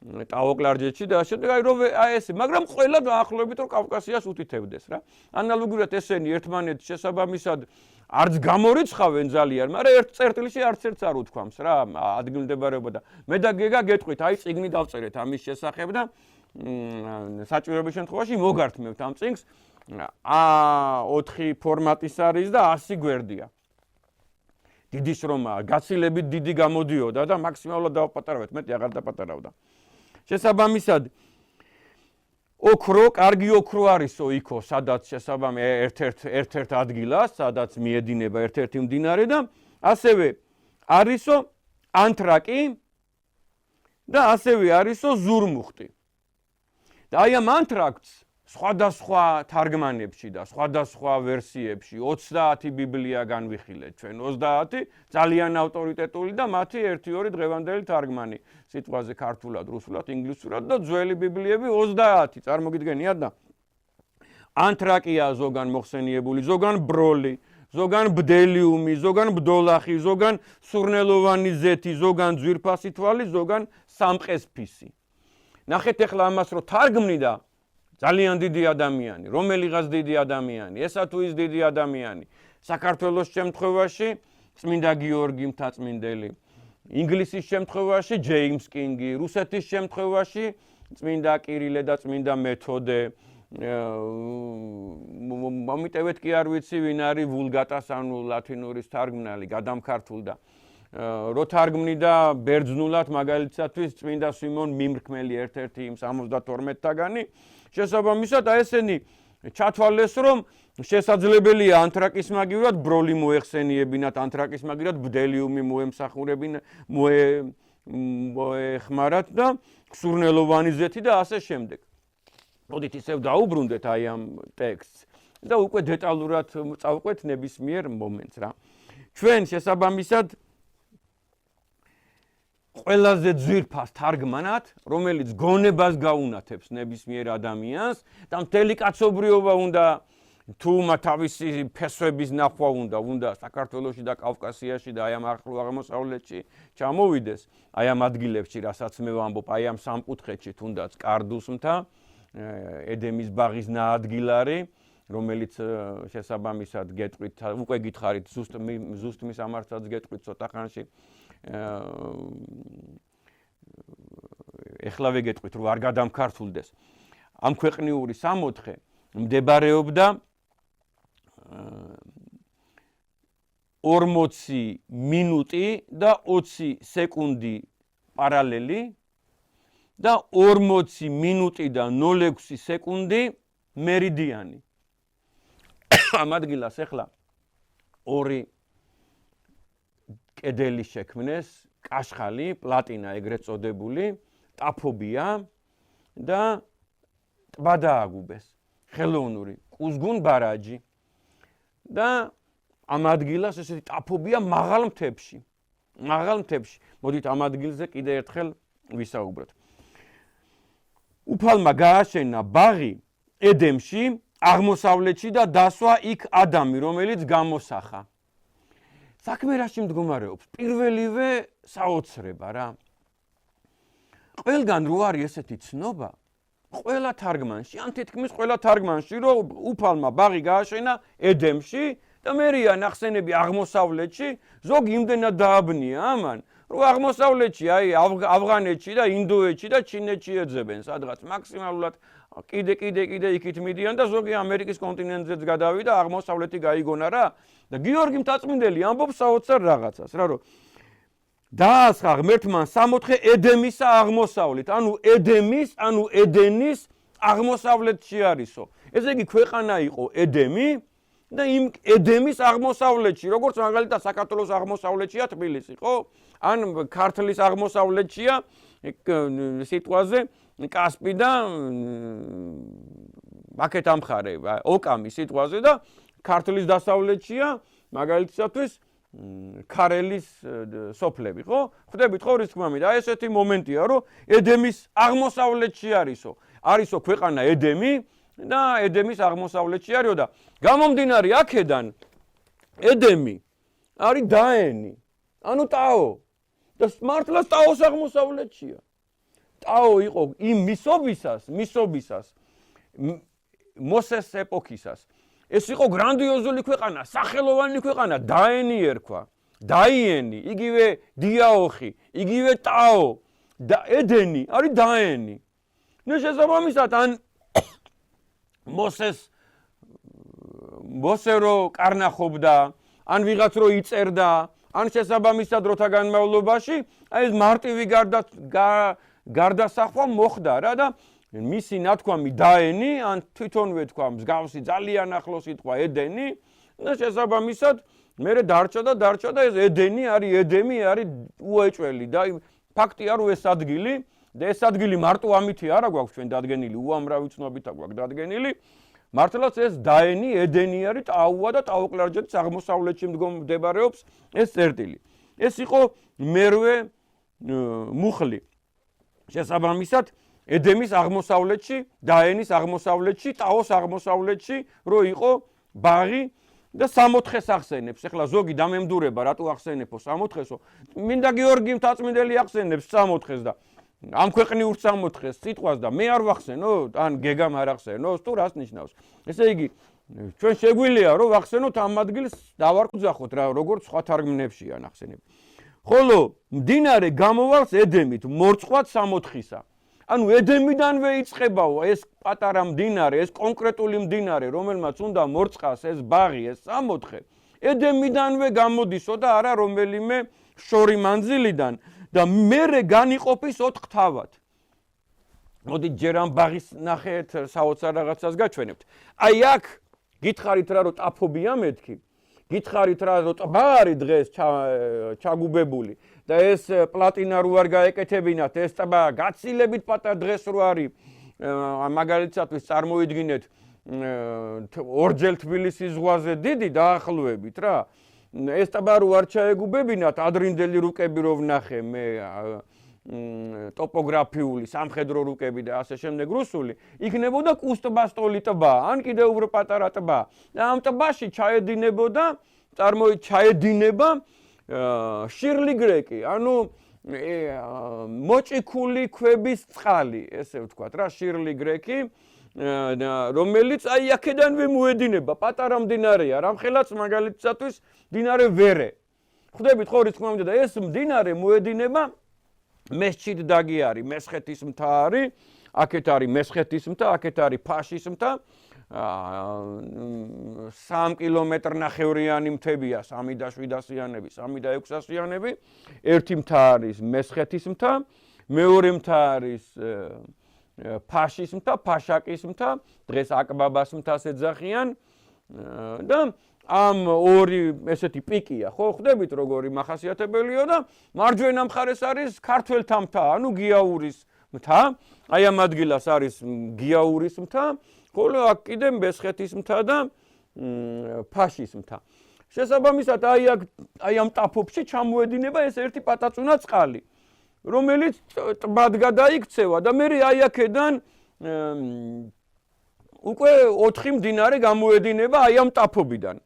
[SPEAKER 1] ტაოკლარჯეთში და ასე აი ესე, მაგრამ ყველა დაახლოებით რომ კავკასიას უთითებდეს რა. ანალოგიურად ესენი ერთმანეთს შესაბამისად არც გამორიცხავენ ძალიან, მაგრამ ერთ წერტილში არც ერთს არ უთქვამს რა ადგილმდებარეობა და მე და გეგა გეტყვით, აი წიგნი დავწერეთ ამის შესახებ და საჭიროების შემთხვევაში მოგართმევთ ამ წიგნს. A4 ფორმატის არის და 100 გვერდია. დიდი შრომაა, გაცილებით დიდი გამოდიოდა და მაქსიმალურად დავაპატარავეთ, მეტი აღარ დაპატარავდა. შესაბამისად ოქრო, კარგი ოქრო არისო იქო, სადაც ერთ-ერთ ადგილას, სადაც მიედინება ერთ-ერთი მდინარე და ასევე არისო ანთრაკი და ასევე არისო ზურმუხტი. და აი ამ ანთრაკს სხვადასხვა თარგმანებში და სხვადასხვა ვერსიებში 30 ბიბლია განვიხილეთ ჩვენ 30 ძალიან ავტორიტეტული და მათი 1-2 დღევანდელი თარგმანი სიტყვაზე ქართულად, რუსულად, ინგლისურად და ძველი ბიბლიები 30 წარმოგიდგენიათ და ანთრაკია ზოგან მოხსენიებული, ზოგან ბროლი, ზოგან ბდელიუმი, ზოგან ბდოლახი, ზოგან სურნელოვანი ზეთი, ზოგან ძვირფასი თვალი, ზოგან სამყესფისი. ნახეთ ახლა ამას რომ თარგმნიდა ძალიან დიდი ადამიანი, რომელიღაც დიდი ადამიანი, ესა თუ ის დიდი ადამიანი, საქართველოს შემთხვევაში წმინდა გიორგი მთაწმინდელი, ინგლისის შემთხვევაში ჯეიმს კინგი, რუსეთის შემთხვევაში წმინდა კირილე და წმინდა მეთოდე, მომიტევეთ კი არ ვიცი ვინ არის ვულგატას ანუ ლათინურის თარგმნელი, გადამქართულდა. რო თარგმნიდა ბერძნულად მაგალითად წმინდა სიმონ მიმრქმელი ერთ-ერთი იმ 72-თაგანი, შესაბამისად აი ესენი ჩათვალეს რომ შესაძლებელია ანთრაკის მაგივრად ბროლი მოეხსენიებინათ, ანთრაკის მაგივრად ბდელიუმი მოეხმარათ და სურნელოვანი ზეთი და ასე შემდეგ. მოდით ისევ დაუბრუნდეთ აი ამ ტექსტს და უკვე დეტალურად წავყვეთ ნებისმიერ მომენტს რა. ჩვენ შესაბამისად ყველაზე ძვირფას თარგმანად, რომელიც გონებას გაუნათებს ნებისმიერ ადამიანს და მთელი კაცობრიობა უნდა თუ თავისი ფესვების ნახვა უნდა საქართველოში და კავკასიაში და აი ამ ახლო აღმოსავლეთში ჩამოვიდეს, აი ამ ადგილებში, რასაც მე ვამბობ, აი ამ სამკუთხედში თუნდაც კარდუს მთა, ედემის ბაღის ნაადგილარი, რომელიც შესაბამისად გეტყვით, უკვე გითხარით, ზუსტ მის ამართსაც გეტყვით ცოტა ხანში. ეხლავე გეტყვით, რომ არ გადამქართულდეს. ამ ქვეყნიური სამოთხე მდებარეობდა 40 მინუტი და 20 სეკუნდი პარალელი და 40 მინუტი და 06 სეკუნდი მერიდიანი. ამ ადგილას ახლა ორი კედელი შექმნეს, კაშხალი, პლატინა ეგრეთ წოდებული, ტაფობია და ტბა დააგუბეს, ხელოვნური კუზგუნ ბარაჯი და ამ ადგილას ესეთი ტაფობია მაღალ მთებში. მოდით ამ ადგილზე კიდე ერთხელ ვისაუბროთ. უფალმა გააშენა ბაღი ედემში, აღმოსავლეთში და დასვა იქ ადამი, რომელიც გამოსახა. საქმე რაში მდგომარეობს? პირველივე საოცრება რა. ყველგან რო არის ესეთი ცნობა, ყველა თარგმანში, ან თითქმის ყველა თარგმანში, რომ უფალმა ბაღი გააშენა ედემში და მერია ნახსენები აღმოსავლეთში, ზოგი იმდენად დააბნია ამან, რომ აღმოსავლეთში, აი ავღანეთში და ინდოეთში და ჩინეთში ეძებენ, სადღაც მაქსიმალურად კიდე იქით მიდიან და ზოგი ამერიკის კონტინენტზეც გადავიდა, აღმოსავლეთი გაიგონა რა. და გიორგი მთაწმინდელი ამბობს საოცარ რაღაცას, რა რომ დაასხა ღმერთმა სამოთხე ედემისა აღმოსავლეთ, ანუ ედენის აღმოსავლეთში არისო. ესე იგი ქვეყანა იყო ედემი და იმ ედემის აღმოსავლეთში, როგორც მაგალითად საქართველოს აღმოსავლეთშია თბილისი, ხო? ან ქართლის აღმოსავლეთშია სიტყვაზე კასპი და აქეთ ამხარე ოკამი სიტყვაზე და ქართლის დასავლეთშია მაგალითად ქარელის სოფლები, ხო? ხვდებით ხო რის თქმა მინდა, აი ესეთი მომენტია, რომ ედემის აღმოსავლეთში არისო ქვეყანა ედემი და ედემის აღმოსავლეთში არისო და გამომდინარე აქედან ედემი არის დაენი, ანუ ტაო და მართლაც ტაოს აღმოსავლეთშია. ტაო იყო იმ მისობისას მოსეს ეპოქისას. ეს იყო გრანდიოზული ქვეყანა, სახელოვანი ქვეყანა, დაენი ერქვა, დაიენი, იგივე დიაოხი, იგივე ტაო და ედენი არის დაენი. ნუ შესაბამისად ან მოსე რო კარნახობდა, ან ვიღაც რო იწერდა, ან შესაბამისად როთა განმავლობაში, აი ეს მარტივი გარდასახვა მოხდა რა და მისი ნათქვამი დაენი, ან თვითონვე თქვა მსგავსი ძალიან ახლო სიტყვა ედენი და შესაბამისად მერე დარჩა და ეს ედენი არის უეჭველი და ფაქტია რომ ეს ადგილი და ეს ადგილი მარტო ამითი არა გვაქვს ჩვენ დადგენილი, უამრავი ცნობით აქვს დადგენილი, მართლაც ეს დაენი, ედენი არის ტაუა და ტაოკლარჯეთის აღმოსავლეთში მდებარეობს ეს წერტილი. ეს იყო მერვე მუხლი. შესაბამისად ედემის აღმოსავლეთში, დაენის აღმოსავლეთში, ტაოს აღმოსავლეთში რო იყო ბაღი და 64-ს ახსენებს. ეხლა ზოგი დამემდურება, რატო ახსენებო 64-ო? მინდა გიორგი მთაწმინდელი ახსენებს 64-ს და ამ ქვეყნიურ 64-ს სიტყვას და მე არ ვახსენო, ან გეგამ არ ახსენოს, თუ რას ნიშნავს? ესე იგი, ჩვენ შეგვიძლია რომ ვახსენოთ ამ ადგილს, დავარკვძახოთ რა, როგორც სხვა თარგმნებშია ნახსენები. ხოლო მდინარე გამოვარს ედემით, მორწყვა 64-ისა. ანუ ედემიდანვე იწყებაო ეს პატარა მდინარე, ეს კონკრეტული მდინარე, რომელმაც უნდა მორწყას ეს ბაღი, ეს 64, ედემიდანვე გამოდისო და არა რომელიმე შორი მანძილიდან და მერე განიყოფის 4 თავად. მოდით ჯერ ამ ბაღის ნახეთ, საოცარ რაღაცას გაჩვენებთ. აი აქ გითხარით რა რომ ტაფობია მეთქი, გითხარით რა რომ ტბა არის დღეს ჩაგუბებული და ეს პლატინა რო არ გაეკეთებინათ, ეს ტბა გაცილებით პატარა დღეს რო არის, მაგალითად წარმოიდგინეთ ორჯერ თბილისის ზღვაზე დიდი დაახლოებით რა. ეს ტბა რო არ ჩაეგუბებინათ, ადრინდელი რუკები რო ვნახე მე ტოპოგრაფიული, სამხედრო რუკები და ასე შემდეგ რუსული, იქნებოდა კუსტბასტოლი ტბა, ან კიდევ უფრო პატარა ტბა. და ამ ტბაში ჩაედინება შირლი გრეკი, ანუ მოჭიქული ქვების წყალი, ესე ვთქვათ რა, შირლი გრეკი, რომელიც აი აქედანვე მოედინება, პატარა მდინარეა, რამხელაც მაგალითისთვის მდინარე ვერე. ხვდებით ხო რა თქმა უნდა და ეს მდინარე მოედინება მესჩით დაგი არის, მესხეთის მთა არის, აქეთ არის მესხეთის მთა, აქეთ არის ფაშის მთა, 3 კილომეტრნახევრიანი მთებია, 3 და 700-იანები, 3 და 600-იანები, ერთი მთა არის მესხეთის მთა, მეორე მთა არის ფაშის მთა, ფაშაკის მთა, დღეს აკბაბას მთას ეძახიან და ამ ორი ესეთი პიკია, ხო ხვდებით როგორი მახასიათებელია და მარჯვენა მხარეს არის ქართველთა მთა, ანუ გიაურის მთა, აი ამ ადგილას არის გიაურის მთა, ხოლო აქ კიდე მესხეთის მთა და ფაშის მთა. შესაბამისად აი ამ ტაფობში ჩამოედინება ეს ერთი პატაწუნა წყალი, რომელიც ტბად გადაიქცევა და მე აი აქედან უკვე 4 მდინარე გამოედინება აი ამ ტაფობიდან.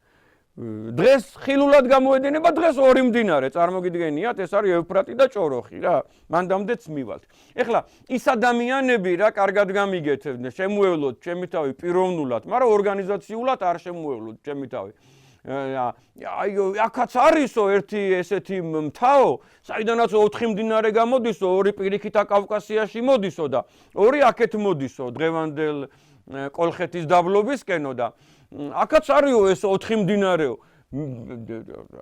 [SPEAKER 1] დღეს ხილულად გამოედინება, დღეს 2 მდინარე, წარმოგიდგენიათ, ეს არის ევფრატი და ჭოროხი რა, მანდამდეც მივალთ. ეხლა ის ადამიანები რა კარგად გამიგეთ, შემოევლოთ ჩემი თავი პიროვნულად, მაგრამ ორგანიზაციულად არ შემოევლოთ ჩემი თავი. აი აქაც არისო ერთი ესეთი მთაო, საიდანაც 4 მდინარე გამოდისო, 2 პირიქითა კავკასიაში მოდისო და 2 აქეთ მოდისო, დღევანდელ კოლხეთის დაბლობისკენო და აქაც არისო ეს 4 მდინარეო.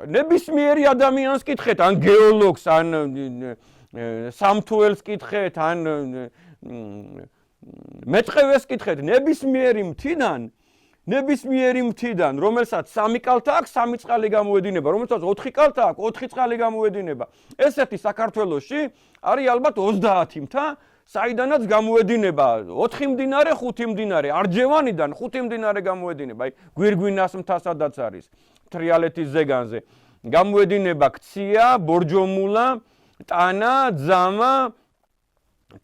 [SPEAKER 1] ნებისმიერი ადამიანს კითხეთ, ან გეოლოგს, ან სამთუელს კითხეთ, ან მეტყევეს კითხეთ, ნებისმიერი მთიდან, რომელსაც 3 კალთა აქვს, 3 წყალი გამოედინება, რომელსაც 4 კალთა აქვს, 4 წყალი გამოედინება. ესეთი საქართველოში არის ალბათ 30 მთა, საიდანაც გამოედინება 4 მდინარე, 5 მდინარე, არჯევანიდან 5 მდინარე გამოედინება, აი გვირგვინას მთა სადაც არის, თრიალეთის ზეგანზე. გამოედინება ქცია, ბორჯომულა, ტანა, ძამა,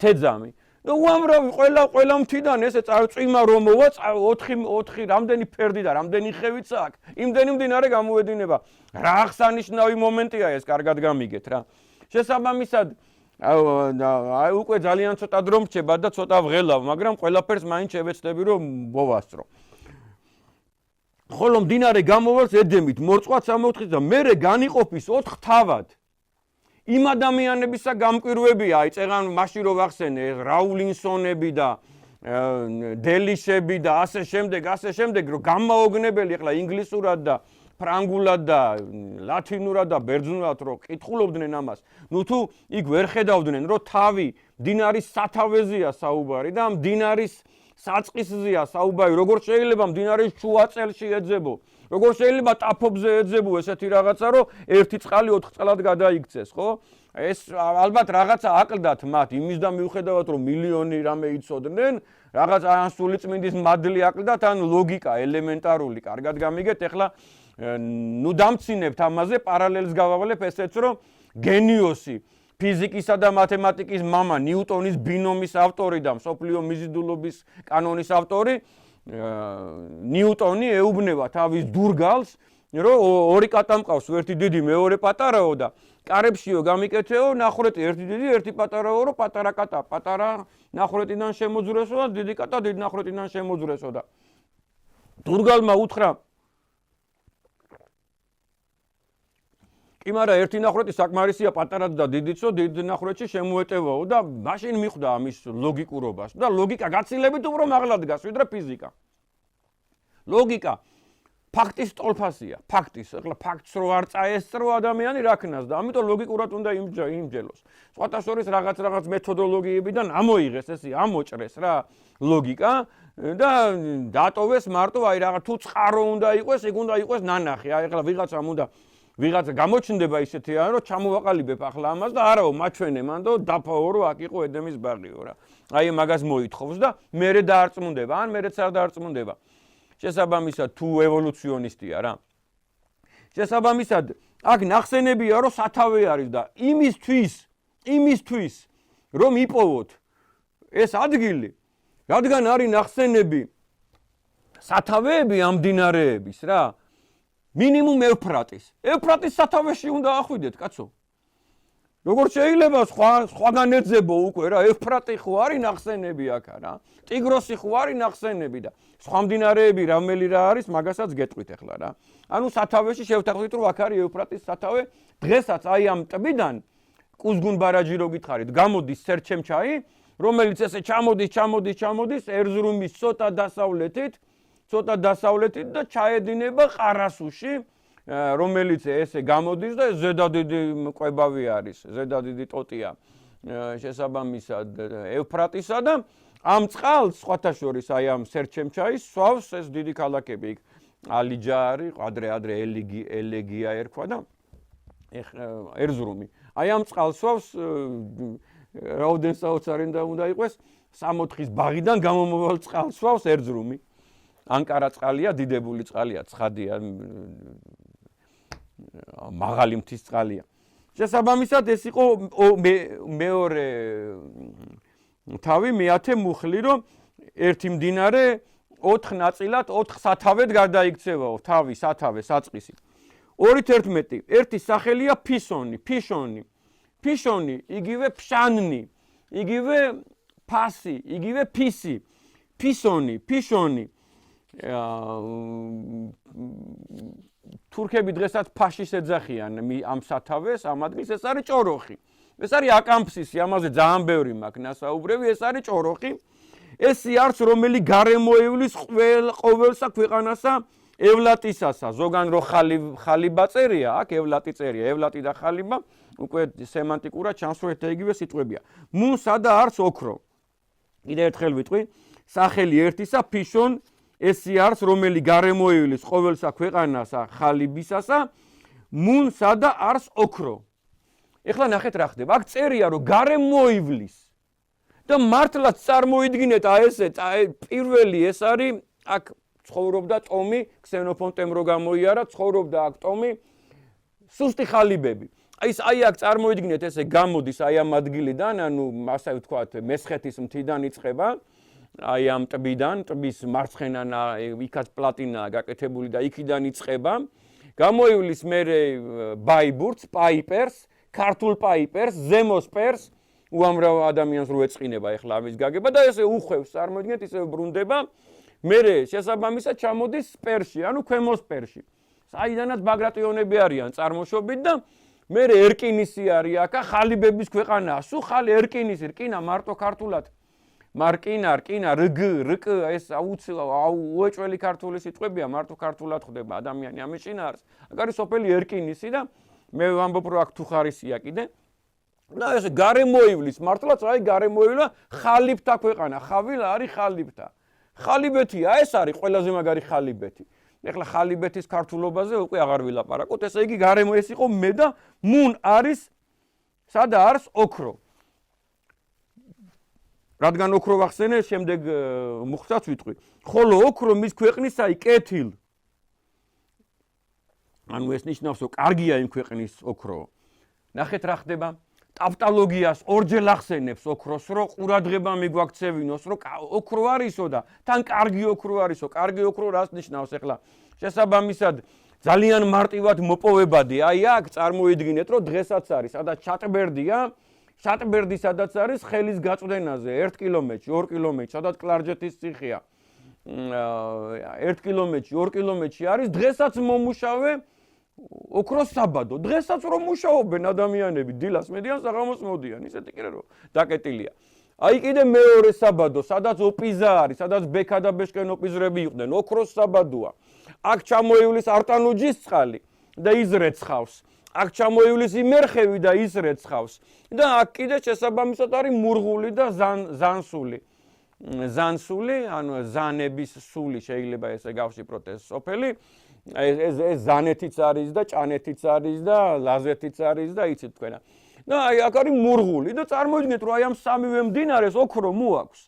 [SPEAKER 1] თეძამი. და უამრავი ყველა მთიდან ესე წვიმა რომ მოვა 4 რამდენი ფერდი და რამდენი ხევიც აქვს, იმდენი მდინარე გამოედინება. რა აღსანიშნავი მომენტია ეს, კარგად გამიგეთ რა. შესაბამისად აი უკვე ძალიან ცოტა დრო მრჩება და ცოტა ვღელავ, მაგრამ ყველაფერს მაინც შევეცდები რომ მოვასწრო. ხოლო მდინარე გამოვარს ედემით, მორწყვა 64 და მერე განიყოფის 4 თავად. იმ ადამიანებისა გამკვირვებია, აი წეღან მაშინ რო ვახსენე, რაულინსონები და დელიშები და ასე შემდეგ, რომ გამაოგნებელი ახლა ინგლისურად და ფრანგულად და ლათინურად და ბერძნულად რო კითხულობდნენ ამას, ნუ თუ იქ ვერ ხედავდნენ, რომ თავი მდინარის სათავეზეა საუბარი და მდინარის საწყისზეა საუბარი, როგორ შეიძლება მდინარის შუა წელში ეძებო, როგორ შეიძლება ტაფობზე ეძებო ესეთი რაღაცა, რომ ერთი წყალი 4 წყლად გადაიქცეს, ხო? ეს ალბათ რაღაცა აკლდათ მათ, იმის და მიუხედავად რომ მილიონი რამე იცოდნენ, რაღაც ან სულიწმინდის მადლი აკლდათ, ან ლოგიკა ელემენტარული, კარგად გამიგეთ, ეხლა ნუ დამცინებთ ამაზე, პარალელს გავავალებ ესეც, რომ გენიოსი, ფიზიკისა და მათემატიკის მამა, ნიუტონის ბინომის ავტორი და მსოფლიო მიზიდულობის კანონის ავტორი, ნიუტონი ეუბნება თავის დურგალს, რომ ორი კატა მყავს, ერთი დიდი, მეორე პატარაო და კარებშიო გამიკეთეო, ნახურეთი ერთი დიდი, ერთი პატარაო, რომ პატარა კატა, პატარა ნახურეთიდან შემოძვრესო და დიდი კატა დიდი ნახურეთიდან შემოძვრესო და დურგალმა უთხრა კი, მაგრამ ერთი ნახურეთი საკმარისია პატარად და დიდიცო, დიდ ნახურეთში შემოეტევაო და მაშინ მიხვდა ამის ლოგიკურობას და ლოგიკა გაცილებით უფრო მაღლა დგას, ვიდრე ფიზიკა. ლოგიკა ფაქტის ტოლფასია, ფაქტის, ახლა ფაქტს რო არ წაესწრო ადამიანი რა ქნას და ამიტომ ლოგიკურად უნდა იმჯელოს. სხვათა შორის რაღაც მეთოდოლოგიებიდან ამოიღეს ესე, ამოჭრეს რა ლოგიკა და დატოვეს მარტო აი რაღაც თუ წყარო უნდა იყოს, ეგ უნდა იყოს ნანახი. აი ახლა ვიღაცა გამოჩნდება ისეთია, რომ ჩამოვაყალიბებ ახლა ამას და არაო მაჩვენე მანდო დაფაო რომ აქ იყო ედემის ბაღიო რა. აი მაგას მოითხოვს და მერე დაარწმუნდება, ან მერეც არ დაარწმუნდება. შესაბამისად თუ ევოლუციონისტია რა. შესაბამისად აქ ნახსენებია რომ სათავე არის და იმისთვის რომ იპოვოთ ეს ადგილი, რადგან არის ნახსენები სათავეები ამ მდინარეების რა. მინიმუმ ევფრატის სათავეში უნდა ახვიდეთ, კაცო. როგორც შეიძლება სხვაგან ეძებო უკვე რა, ევფრატი ხო არის ნახსენები აქ რა. ტიგროსი ხო არის ნახსენები და სხვა მდინარეები რომელი რა არის, მაგასაც გეტყვით ახლა რა. ანუ სათავეში შევთანხმდით რომ აქ არის ევფრატის სათავე, დღესაც აი ამ ტბიდან კუზგუნ ბარაჯი რო გითხარით, გამოდის სერჩემჩაი, რომელიც ესე ჩამოდის ერზრუმის ცოტა დასავლეთით და ჩაედინება ყარასუში, რომელიც ესე გამოდის და ზედადიდი კვებავი არის, ზედადიდი ტოტია შესაბამისად ევფრატისა და ამ წყალს სხვათა შორის აი ამ სერჩემჩაის სვავს ეს დიდი ქალაქები იქ ალიჯა არის, ადრე ელეგია ერქვა და ერზრუმი. აი ამ წყალს სვავს რაოდენ საოცარი უნდა იყოს 64-ის ბაღიდან გამომავალ წყალს სვავს ერზრუმი. ანკარა წყალია, დიდებული წყალია, ცხადია, მაღალი მთის წყალია. შესაბამისად ეს იყო მეორე თავი, მეათე მუხლი, რომ ერთი მდინარე 4 ნაწილად, 4 სათავედ გარდაიქცევაო, თავი, სათავე, საწყისი. 2.11, ერთი სახელია ფისონი, ფიშონი, იგივე ფშანნი, იგივე ფასი, იგივე ფისი, ფიშონი. თურქები დღესაც ფაშის ეძახიან ამ სათავეს, ამ ადგილს, ეს არის ჭოროხი. ეს არის აკამფსისი, ამაზე ძალიან ბევრი მაქვს ნასაუბრები, ეს არის ჭოროხი. ეს არის რომელი გარემოევლის ყოველსა ქვეყანასა ევლატისასა. ზოგან რო ხალიბა წერია, აქ ევლატი წერია, ევლატი და ხალიბა უკვე სემანტიკურად ჩანს რომ ერთ იგივე სიტყვებია. მუნსა და არც ოქრო. კიდევ ერთხელ ვიტყვი, სახელი ერთისა ფიშონ ესი არის რომელი გარემოევლის ყოველსა ქვეყანასა ხალიბისასა მუნსა და არს ოქრო. ეხლა ნახეთ რა ხდება. აქ წერია რომ გარემოივლის და მართლაც წარმოიდგინეთ აი ესე პირველი ეს არის აქ ცხოვრობდა ტომი, ქსენოფონტემ რო გამოიარა, ცხოვრობდა აქ ტომი, სუსტი ხალიბები. აი აქ წარმოიდგინეთ ესე გამოდის აი ამ ადგილიდან, ანუ ასე ვთქვათ, მესხეთის მთიდან იწყება. აი ამ ტბიდან, ტბის მარცხენა იქაც პლატინაა გაკეთებული და იქიდან იწყება. გამოივლის მერე ბაიბურთს, პაიპერს, ქართულ პაიპერს, ზემოსპერს, უამრავ ადამიანს რო ეწყინება ეხლა ამის გაგება და ესე უხვევს, წარმოიდგინეთ, ისე ბრუნდება. მერე შესაბამისად ჩამოდის სპერში, ანუ ქვემოსპერში. საიდანაც ბაგრატიონები არიან წარმოშობით და მერე ერკინისი არის აქ, ხალიბების ქვეყანაა. სულ ხალი ერკინისი, რკინა მარტო ქართულად. მარკინა, რკ, ეს უეჭველი ქართული სიტყვებია, მარტო ქართულად ხდება ადამიანი ამის შინაარს. აქ არის სოფელი ერკინისი და მე ვამბობ რომ აქ თუ ხარისია კიდე. და ეს გარემოივლის, მართლაც აი გარემოივლა ხალიფთა ქვეყანა, ხავილა არის ხალიფთა. ხალიბეთია, ეს არის ყველაზე მაგარი ხალიბეთი. ეხლა ხალიბეთის ქართულობაზე უკვე აღარ ვილაპარაკოთ, ესე იგი გარემო ეს იყო მე და მუნ არის სადა არის ოქრო. რადგან ოქრო ვახსენე, შემდეგ მუხტაც ვიტყვი. ხოლო ოქრო მის ქვეყნისაი კეთილ. ანუ ეს ნიშნავს, რომ კარგია იმ ქვეყნის ოქრო. ნახეთ რა ხდება. ტავტოლოგიას ორჯერ ახსენებს ოქროს, რომ ყურადღება მიგვაქცევინოს, რომ ოქრო არისო და თან კარგი ოქრო არისო. კარგი ოქრო რას ნიშნავს ახლა? შესაბამისად ძალიან მარტივად მოპოვებადი. აი აქ წარმოიდგინეთ, რომ დღესაც არის, სადაც ჩატბერდია, ჩატბერდი სადაც არის ხელის გაწვდენაზე 1 კილომეტრში, 2 კილომეტრში, სადაც კლარჯეთის ციხეა. 1 კილომეტრში, 2 კილომეტრში არის დღესაც მომუშავე ოქროს საბადო. დღესაც რომ მუშაობენ ადამიანები, დილას მედიან, საღამოს მოდიან, ისეთი კი რომ დაკეტილია. აი კიდე მეორე საბადო, სადაც ოპიზა არის, სადაც ბექა და ბეშკენ ოპიზრები იყვნენ, ოქროს საბადოა. აქ ჩამოივლის არტანუჯის წყალი და ის რეცხავს. აქ ჩამოივლის იმერხევი და ის რეცხავს. და აქ კიდე შესაბამისად არის მურღული და ზანსული. ზანსული, ანუ ზანების სული შეიძლება ესე გავშიფროთ ეს სოფელი. ეს ზანეთიც არის და ჭანეთიც არის და ლაზეთიც არის და იცით თქვენა. და აი აქ არის მურღული და წარმოიდგინეთ რომ აი ამ სამივე მდინარეს ოქრო მოაქვს.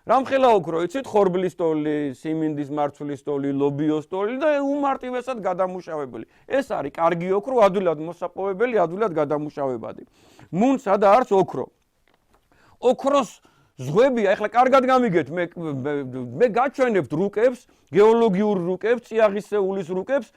[SPEAKER 1] რამხელა ოქრო იცით? ხორბლის ტოლი, სიმინდის მარცვლის ტოლი, ლობიოს ტოლი და უმარტივესად გადამუშავებელი. ეს არის კარგი ოქრო, ადვილად მოსაპოვებელი, ადვილად გადამუშავებადი. მუნ სადა არის ოქრო. ოქროს ზღვებია, ახლა კარგად გამიგეთ, მე გაჩვენებთ რუკებს, გეოლოგიურ რუკებს, წიაღისეულის რუკებს,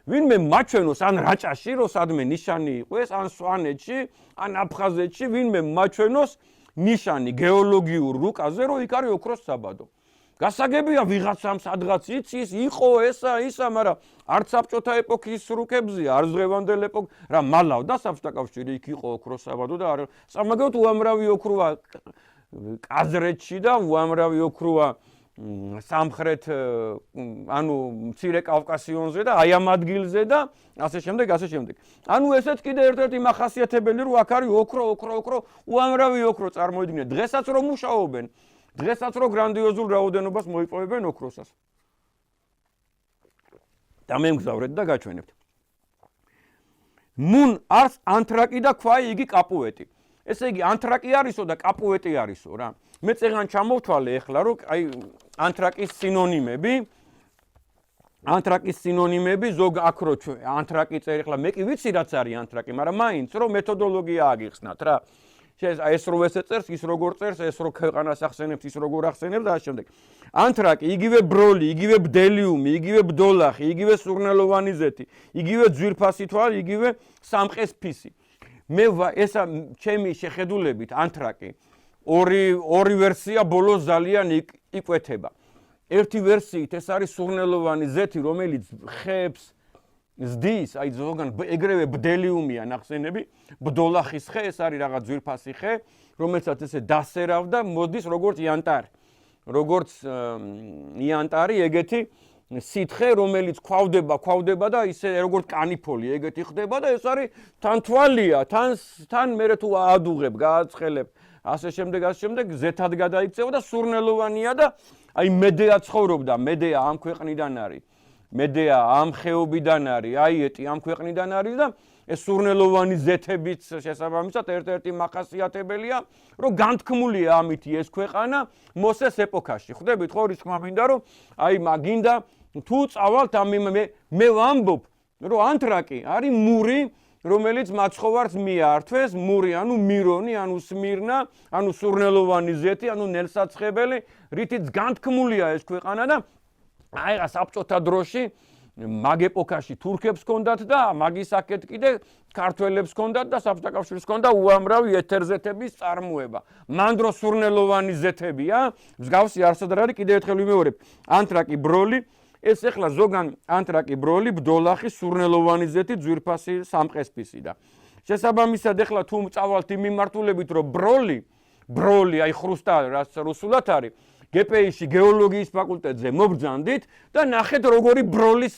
[SPEAKER 1] ვინმე მაჩვენოს ან რაჭაში, რომ სადმე ნიშანი იყოს, ან სვანეთში, ან აფხაზეთში, ვინმე მაჩვენოს ნიშანი გეოლოგიურ რუკაზე, რომ იქ არის ოქროს საბადო. გასაგებია ვიღაცამ სადღაც იცის, იყო ესა, ისა, მაგრამ არც საბჭოთა ეპოქის რუკებზია, არც დღევანდელ ეპოქ, რა მალავდა საბჭოთა კავშირი იქ იყო ოქროს საბადო და სამაგეროდ უამრავი ოქროა კაზრეთში და უამრავი ოქროა სამხრეთ ანუ მცირე კავკასიონზე და აი ამ ადგილზე და ასე შემდეგ, ასე შემდეგ. ანუ ესეც კიდე ერთ-ერთი მახასიათებელი რომ აქ არის ოქრო, უამრავი ოქრო წარმოიდგინეთ. დღესაც რომ მუშაობენ, დღესაც რომ გრანდიოზულ რაოდენობას მოიპოვებენ ოქროსას. და მე მგზავრეთ და გაჩვენებთ. მუნ არს ანთრაკი და ქვაი იგი კაპუეტი. ესე იგი ანთრაკი არისო და კაპუეტი არისო რა. მე წეგან ჩამოვთვალე ახლა რომ აი ანთრაკის სინონიმები ზოგ აქრო ანთრაკი წერი ახლა მე კი ვიცი რაც არის ანთრაკი, მაგრამ მაინც რომ მეთოდოლოგია აგიხსნათ რა. ეს რო ესე წერს, ის როგორ წერს, ეს რო ქვეყანას ახსენებს, ის როგორ ახსენებს და ასე შემდეგ. ანთრაკი, იგივე ბროლი, იგივე ბდელიუმი, იგივე ბდოლახი, იგივე სურნელოვანი ზეთი, იგივე ძვირფასი თვალი, იგივე სამყეს ფისი. მე ესა ჩემი შეხედულებით ანთრაკი ორი ვერსია ბოლოს ძალიან იკვეთება. ერთი ვერსიით ეს არის სურნელოვანი ზეთი, რომელიც ხეებს ზდის, აი ზოგან ეგრევე ბდელიუმია ნახსენები, ბდოლახის ხე, ეს არის რაღაც ძვირფასი ხე, რომელსაც ესე დასერავდა, მოდის როგორც იანტარი. როგორც იანტარი, ეგეთი სითხე, რომელიც ქვავდება და ისე როგორც კანიფოლი, ეგეთი ხდება და ეს არის თან თვალია, თან მერე თუ აადუღებ, გააცხელებ, ასე შემდეგ, ზეთად გადაიქცევა და სურნელოვანია და აი მედეა ცხოვრობდა, მედეა ამ ქვეყნიდან არის. მედეა ამ ხეობიდან არის, აიეტი ამ ქვეყნიდან არის და ეს სურნელოვანი ზეთებით შესაბამისად ერთ-ერთი მახასიათებელია, რომ განთქმულია ამითი ეს ქვეყანა მოსეს ეპოქაში. ხვდებით ხო რის თქმა მინდა რომ აი მაგინდა თუ წავალთ მე ვამბობ რომ ანთრაკი არის მური, რომელიც მაცხოვარს მიართვეს, მური ანუ მირონი, ანუ სმირნა, ანუ სურნელოვანი ზეთი, ანუ ნელსაცხებელი, რითიც განთქმულია ეს ქვეყანა და აი საბჭოთა დროში მაგ ეპოქაში თურქებს ჰქონდათ და მაგის აქეთ კიდე ქართველებს ჰქონდათ და საბჭოთა კავშირს ჰქონდა უამრავი ეთერზეთების წარმოება. მან დროს სურნელოვანი ზეთებია, მსგავსი არსად არის კიდე ერთხელ ვიმეორებ. ანთრაკი ბროლი, ეს ახლა ზოგან ანთრაკი ბროლი, ბდოლახი, სურნელოვანი ზეთი, ძვირფასი სამყესფისი და შესაბამისად ახლა თუ წავალთ იმ მიმართულებით რომ ბროლი აი ხრუსტალი რაც რუსულად არის გპ-ში გეოლოგიის ფაკულტეტზე მობრძანდით და ნახეთ როგორი ბროლის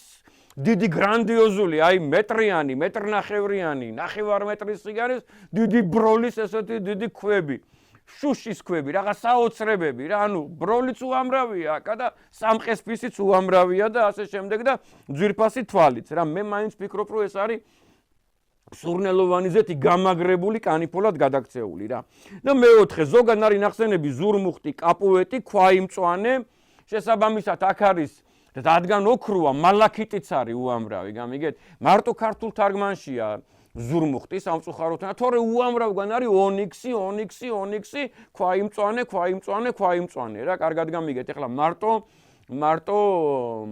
[SPEAKER 1] დიდი გრანდიოზული, აი მეტრიანი, მეტრნახევრიანი, ნახევარმეტრის სიგარის დიდი ბროლის ესეთი დიდი ქვები, შუშის ქვები, რაღაც საოცრებები რა, ანუ ბროლიც უამრავია და სამყესფისიც უამრავია და ასე შემდეგ და ძვირფასი თვალიც რა. მე მაინც ვფიქრობ რომ ეს არის სურნელოვანი ზეთი გამაგრებული კანიფოლად გადაქცეული რა. და მეოთხე ზოგან არის ნახსენები ზურმუხტი, კაპუეტი, ქვაიმწვანე, შესაბამისად აქ არის რადგან ოქროა, მალაქიტიც არის უამრავი, გამიგეთ? მარტო ქართულ თარგმანშია ზურმუხტი სამწუხაროთანა, თორე უამრავგან არის ონიქსი, ქვაიმწვანე რა, კარგად გამიგეთ. ეხლა მარტო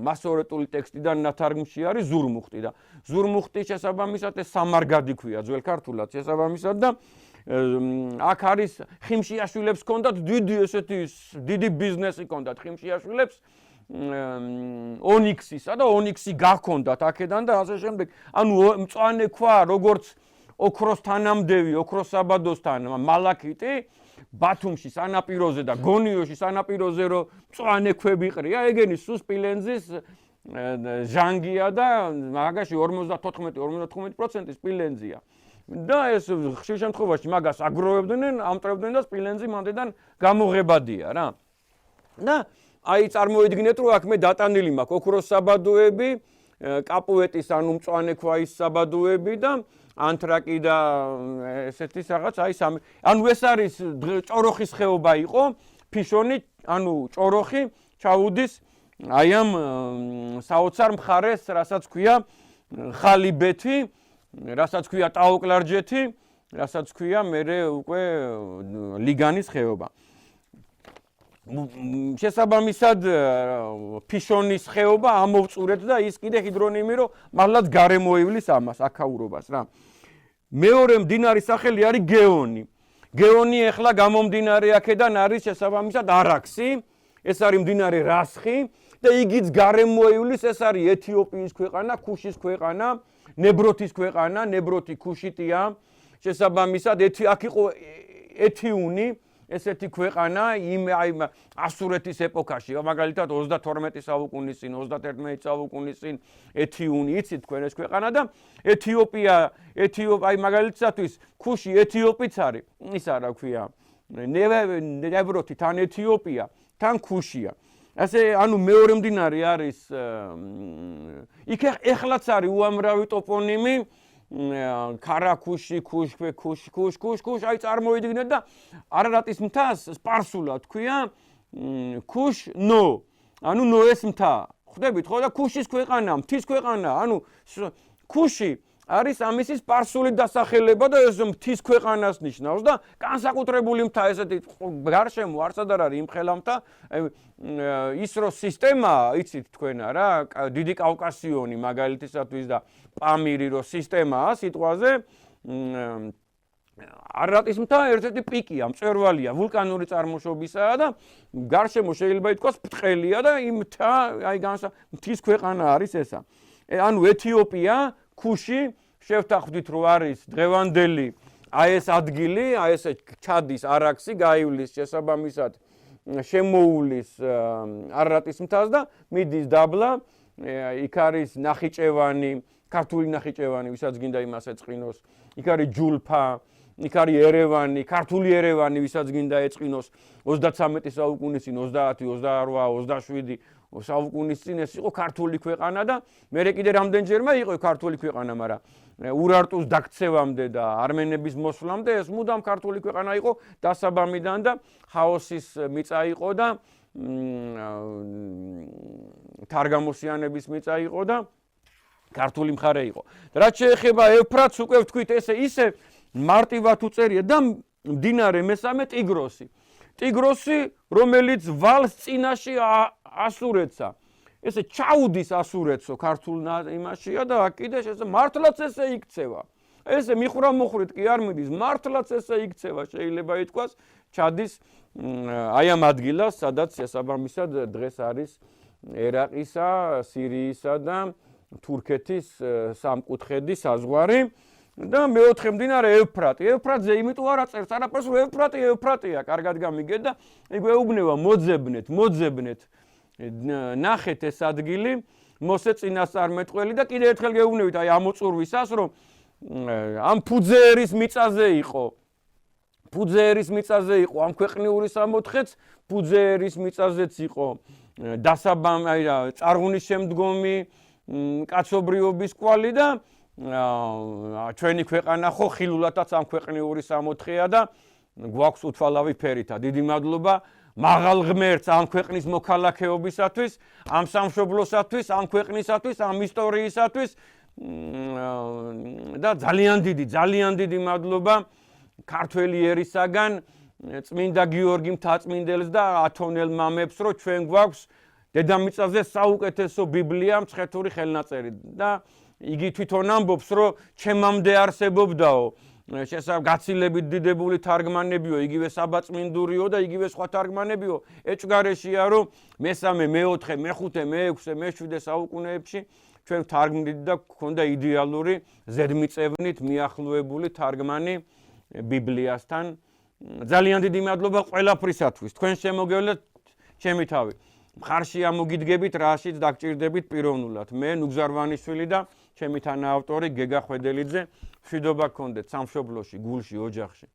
[SPEAKER 1] მასორეტული ტექსტიდან ნათარგმნში არის ზურმუხტი და ზურმუხტის შესაბამისად ეს სამარგადი ქვია ძველ ქართულად შესაბამისად და აქ არის ხიმშიაშვილებს ჰქონდათ დიდი ბიზნესი ჰქონდათ ხიმშიაშვილებს ონიქსისა და ონიქსი გაქონდათ აქედან და ასე შემდეგ. ანუ მწვანე ქვა როგორც ოქროს თანამდევი, ოქროს საბადოსთან მალაქიტი ბათუმში სანაპიროზე და გონიოში სანაპიროზე რო მწვანე ქვები ყრია, ეგენი სულ სპილენძის ჟანგია და მაგაში 54-55% სპილენძია. და ეს ხშირ შემთხვევაში მაგას აგროვებდნენ, ამტრევდნენ და სპილენძი მანდედან გამოღებადია რა. და აი წარმოიდგინეთ რომ აქ მე დატანილი მაქვს ოქროს საბადოები, კაპუეტის ანუ მწვანე ქვაის საბადოები და ანთრაკი და ესეთი რაღაც აი სამი. ანუ ეს არის ჭოროხის ხეობა იყო, ფიშონი, ანუ ჭოროხი ჩაუდის აი ამ საოცარ მხარეს, რასაც ქვია ხალიბეთი, რასაც ქვია ტაოკლარჯეთი, რასაც ქვია მერე უკვე ლიგანის ხეობა. შესაბამისად ფიშონის ხეობა ამოვწურეთ და ის კიდე ჰიდრონიმი რომ მართლაც გარემოივლის ამას აქაურობას რა. მეორე მდინარის სახელი არის გეონი. გეონი ახლა გამომდინარე აქედან არის შესაბამისად არაქსი, ეს არის მდინარე რასხი და იგიც გარემოივლის, ეს არის ეთიოპიის ქვეყანა, ქუშის ქვეყანა, ნებროთის ქვეყანა, ნებროთი ქუშიტია, შესაბამისად აქ იყო ეთიუნი ესეთი ქვეყანა იმ ასურეთის ეპოქაში, მაგალითად 32 საუკუნის წინ, 31 საუკუნის წინ ეთიუნი, იცით თქვენ ეს ქვეყანა და ეთიოპია, აი მაგალითად ქუში ეთიოპიც არის, ისა რა ქვია, ნებროთი თან ეთიოპია, თან ქუშია. ასე ანუ მეორე მდინარე არის იქ ეხლაც არის უამრავი ტოპონიმი ქარაქუში, ქუშ, აი წარმოიდგინეთ და არარატის მთას სპარსულად ქვია ქუშ-ნო, ანუ ნოეს მთა. ხვდებით ხო და ქუშის ქვეყანა, მთის ქვეყანა, ანუ ქუში არის ამისი სპარსული დასახელება და ეს მთის ქვეყანას ნიშნავს და განსაკუთრებული მთა ესეთი გარშემო არცად არ არის იმხელა მთა, ის რო სისტემა, იცით თქვენა რა, დიდი კავკასიონი მაგალითისათვის და პამირი რო სისტემაა სიტყვაზე, არარატის მთა ერთ-ერთი პიკია, მწვერვალია, ვულკანური წარმოშობისაა და გარშემო შეიძლება ითქვას ბრტყელია და იმ მთა, აი მთის ქვეყანა არის ესა. ანუ ეთიოპია, ქუში, შევთანხმდით რომ არის დღევანდელი აი ეს ადგილი, აი ეს ჩადის არაქსი, გაივლის შესაბამისად შემოულის არარატის მთას და მიდის დაბლა, იქ არის ნახიჭევანი, ქართული ნახიჭევანი, ვისაც გინდა იმას ეწყინოს, იქ არის ჯულფა, იქ არის ერევანი, ქართული ერევანი, ვისაც გინდა ეწყინოს 33 საუკუნის წინ, 30, 28, 27 საუკუნის წინ ეს იყო ქართული ქვეყანა და მერე კიდე რამდენჯერმე იყო ქართული ქვეყანა, მაგრამ ურარტუს დაქცევამდე და არმენების მოსვლამდე ეს მუდამ ქართული ქვეყანა იყო დასაბამიდან და ხაოსის მიწა იყო და თარგამოსიანების მიწა იყო და ქართული მხარე იყო. რაც შეეხება ევფრატს, უკვე ვთქვით, ისე მარტივად უწერია და მდინარე მესამე ტიგროსი. ტიგროსი, რომელიც ვალს წინაში ასურეთსა. ესე ჩაუდის ასურეთსო ქართულ იმაშია და კიდე მართლაც ესე იქცევა. ესე მიხვრა-მოხრით კი არ მიდის, მართლაც ესე იქცევა, შეიძლება ითქვას, ჩადის აი ამ ადგილას, სადაც შესაბამისად დღეს არის ერაყისა, სირიისა და თურქეთის სამკუთხედი საზღვარი. და მეოთხე მდინარე ევფრატი. ევფრატზე იმიტომ არ აწერს არაფერს, რომ ევფრატია, კარგად გამიგეთ და ეუბნება მოძებნეთ. ნახეთ ეს ადგილი, მოსე წინასწარმეტყველი და კიდე ერთხელ გეუბნებით აი ამოწურვისას, რომ ამ ფუძეერის მიწაზე იყო. ამ ქვეყნიური სამოთხეც, ფუძეერის მიწაზეც იყო წარღვნის შემდგომი კაცობრიობის კვალი და ჩვენი ქვეყანა ხო ხილულადაც ამ ქვეყნიური სამოთხეა და გვაქვს უთვალავი ფერითა. დიდი მადლობა მაღალ ღმერთს ამ ქვეყნის მოქალაქეობისათვის, ამ სამშობლოსათვის, ამ ქვეყნისათვის, ამ ისტორიისათვის და ძალიან დიდი მადლობა ქართველი ერისაგან წმინდა გიორგი მთაწმინდელს და ათონელ მამებს, რომ ჩვენ გვაქვს დედამიწაზე საუკეთესო ბიბლია მცხეთური ხელნაწერი და იგი თვითონ ამბობს, რომ ჩემამდე არსებობდაო გაცილებით დიდებული თარგმანებიო, იგივე საბაწმინდურიო და იგივე სხვა თარგმანებიო. ეჭვგარეშეა, რომ მესამე, მეოთხე, მეხუთე, მეექვსე, მეშვიდე საუკუნეებში ჩვენ თარგმნით და გქონდა იდეალური ზედმიწევნით მიახლოებული თარგმანი ბიბლიასთან. ძალიან დიდი მადლობა ყველაფრისათვის. თქვენ შემოგევლეთ ჩემი თავი. მხარში ამოგიდგებით, რაშიც დაგჭირდებით პიროვნულად. მე ნუგზარვანიშვილი და ჩემი თანაავტორი გეგა ხვედელიძე. მშვიდობა გქონდეთ სამშობლოში, გულში, ოჯახში.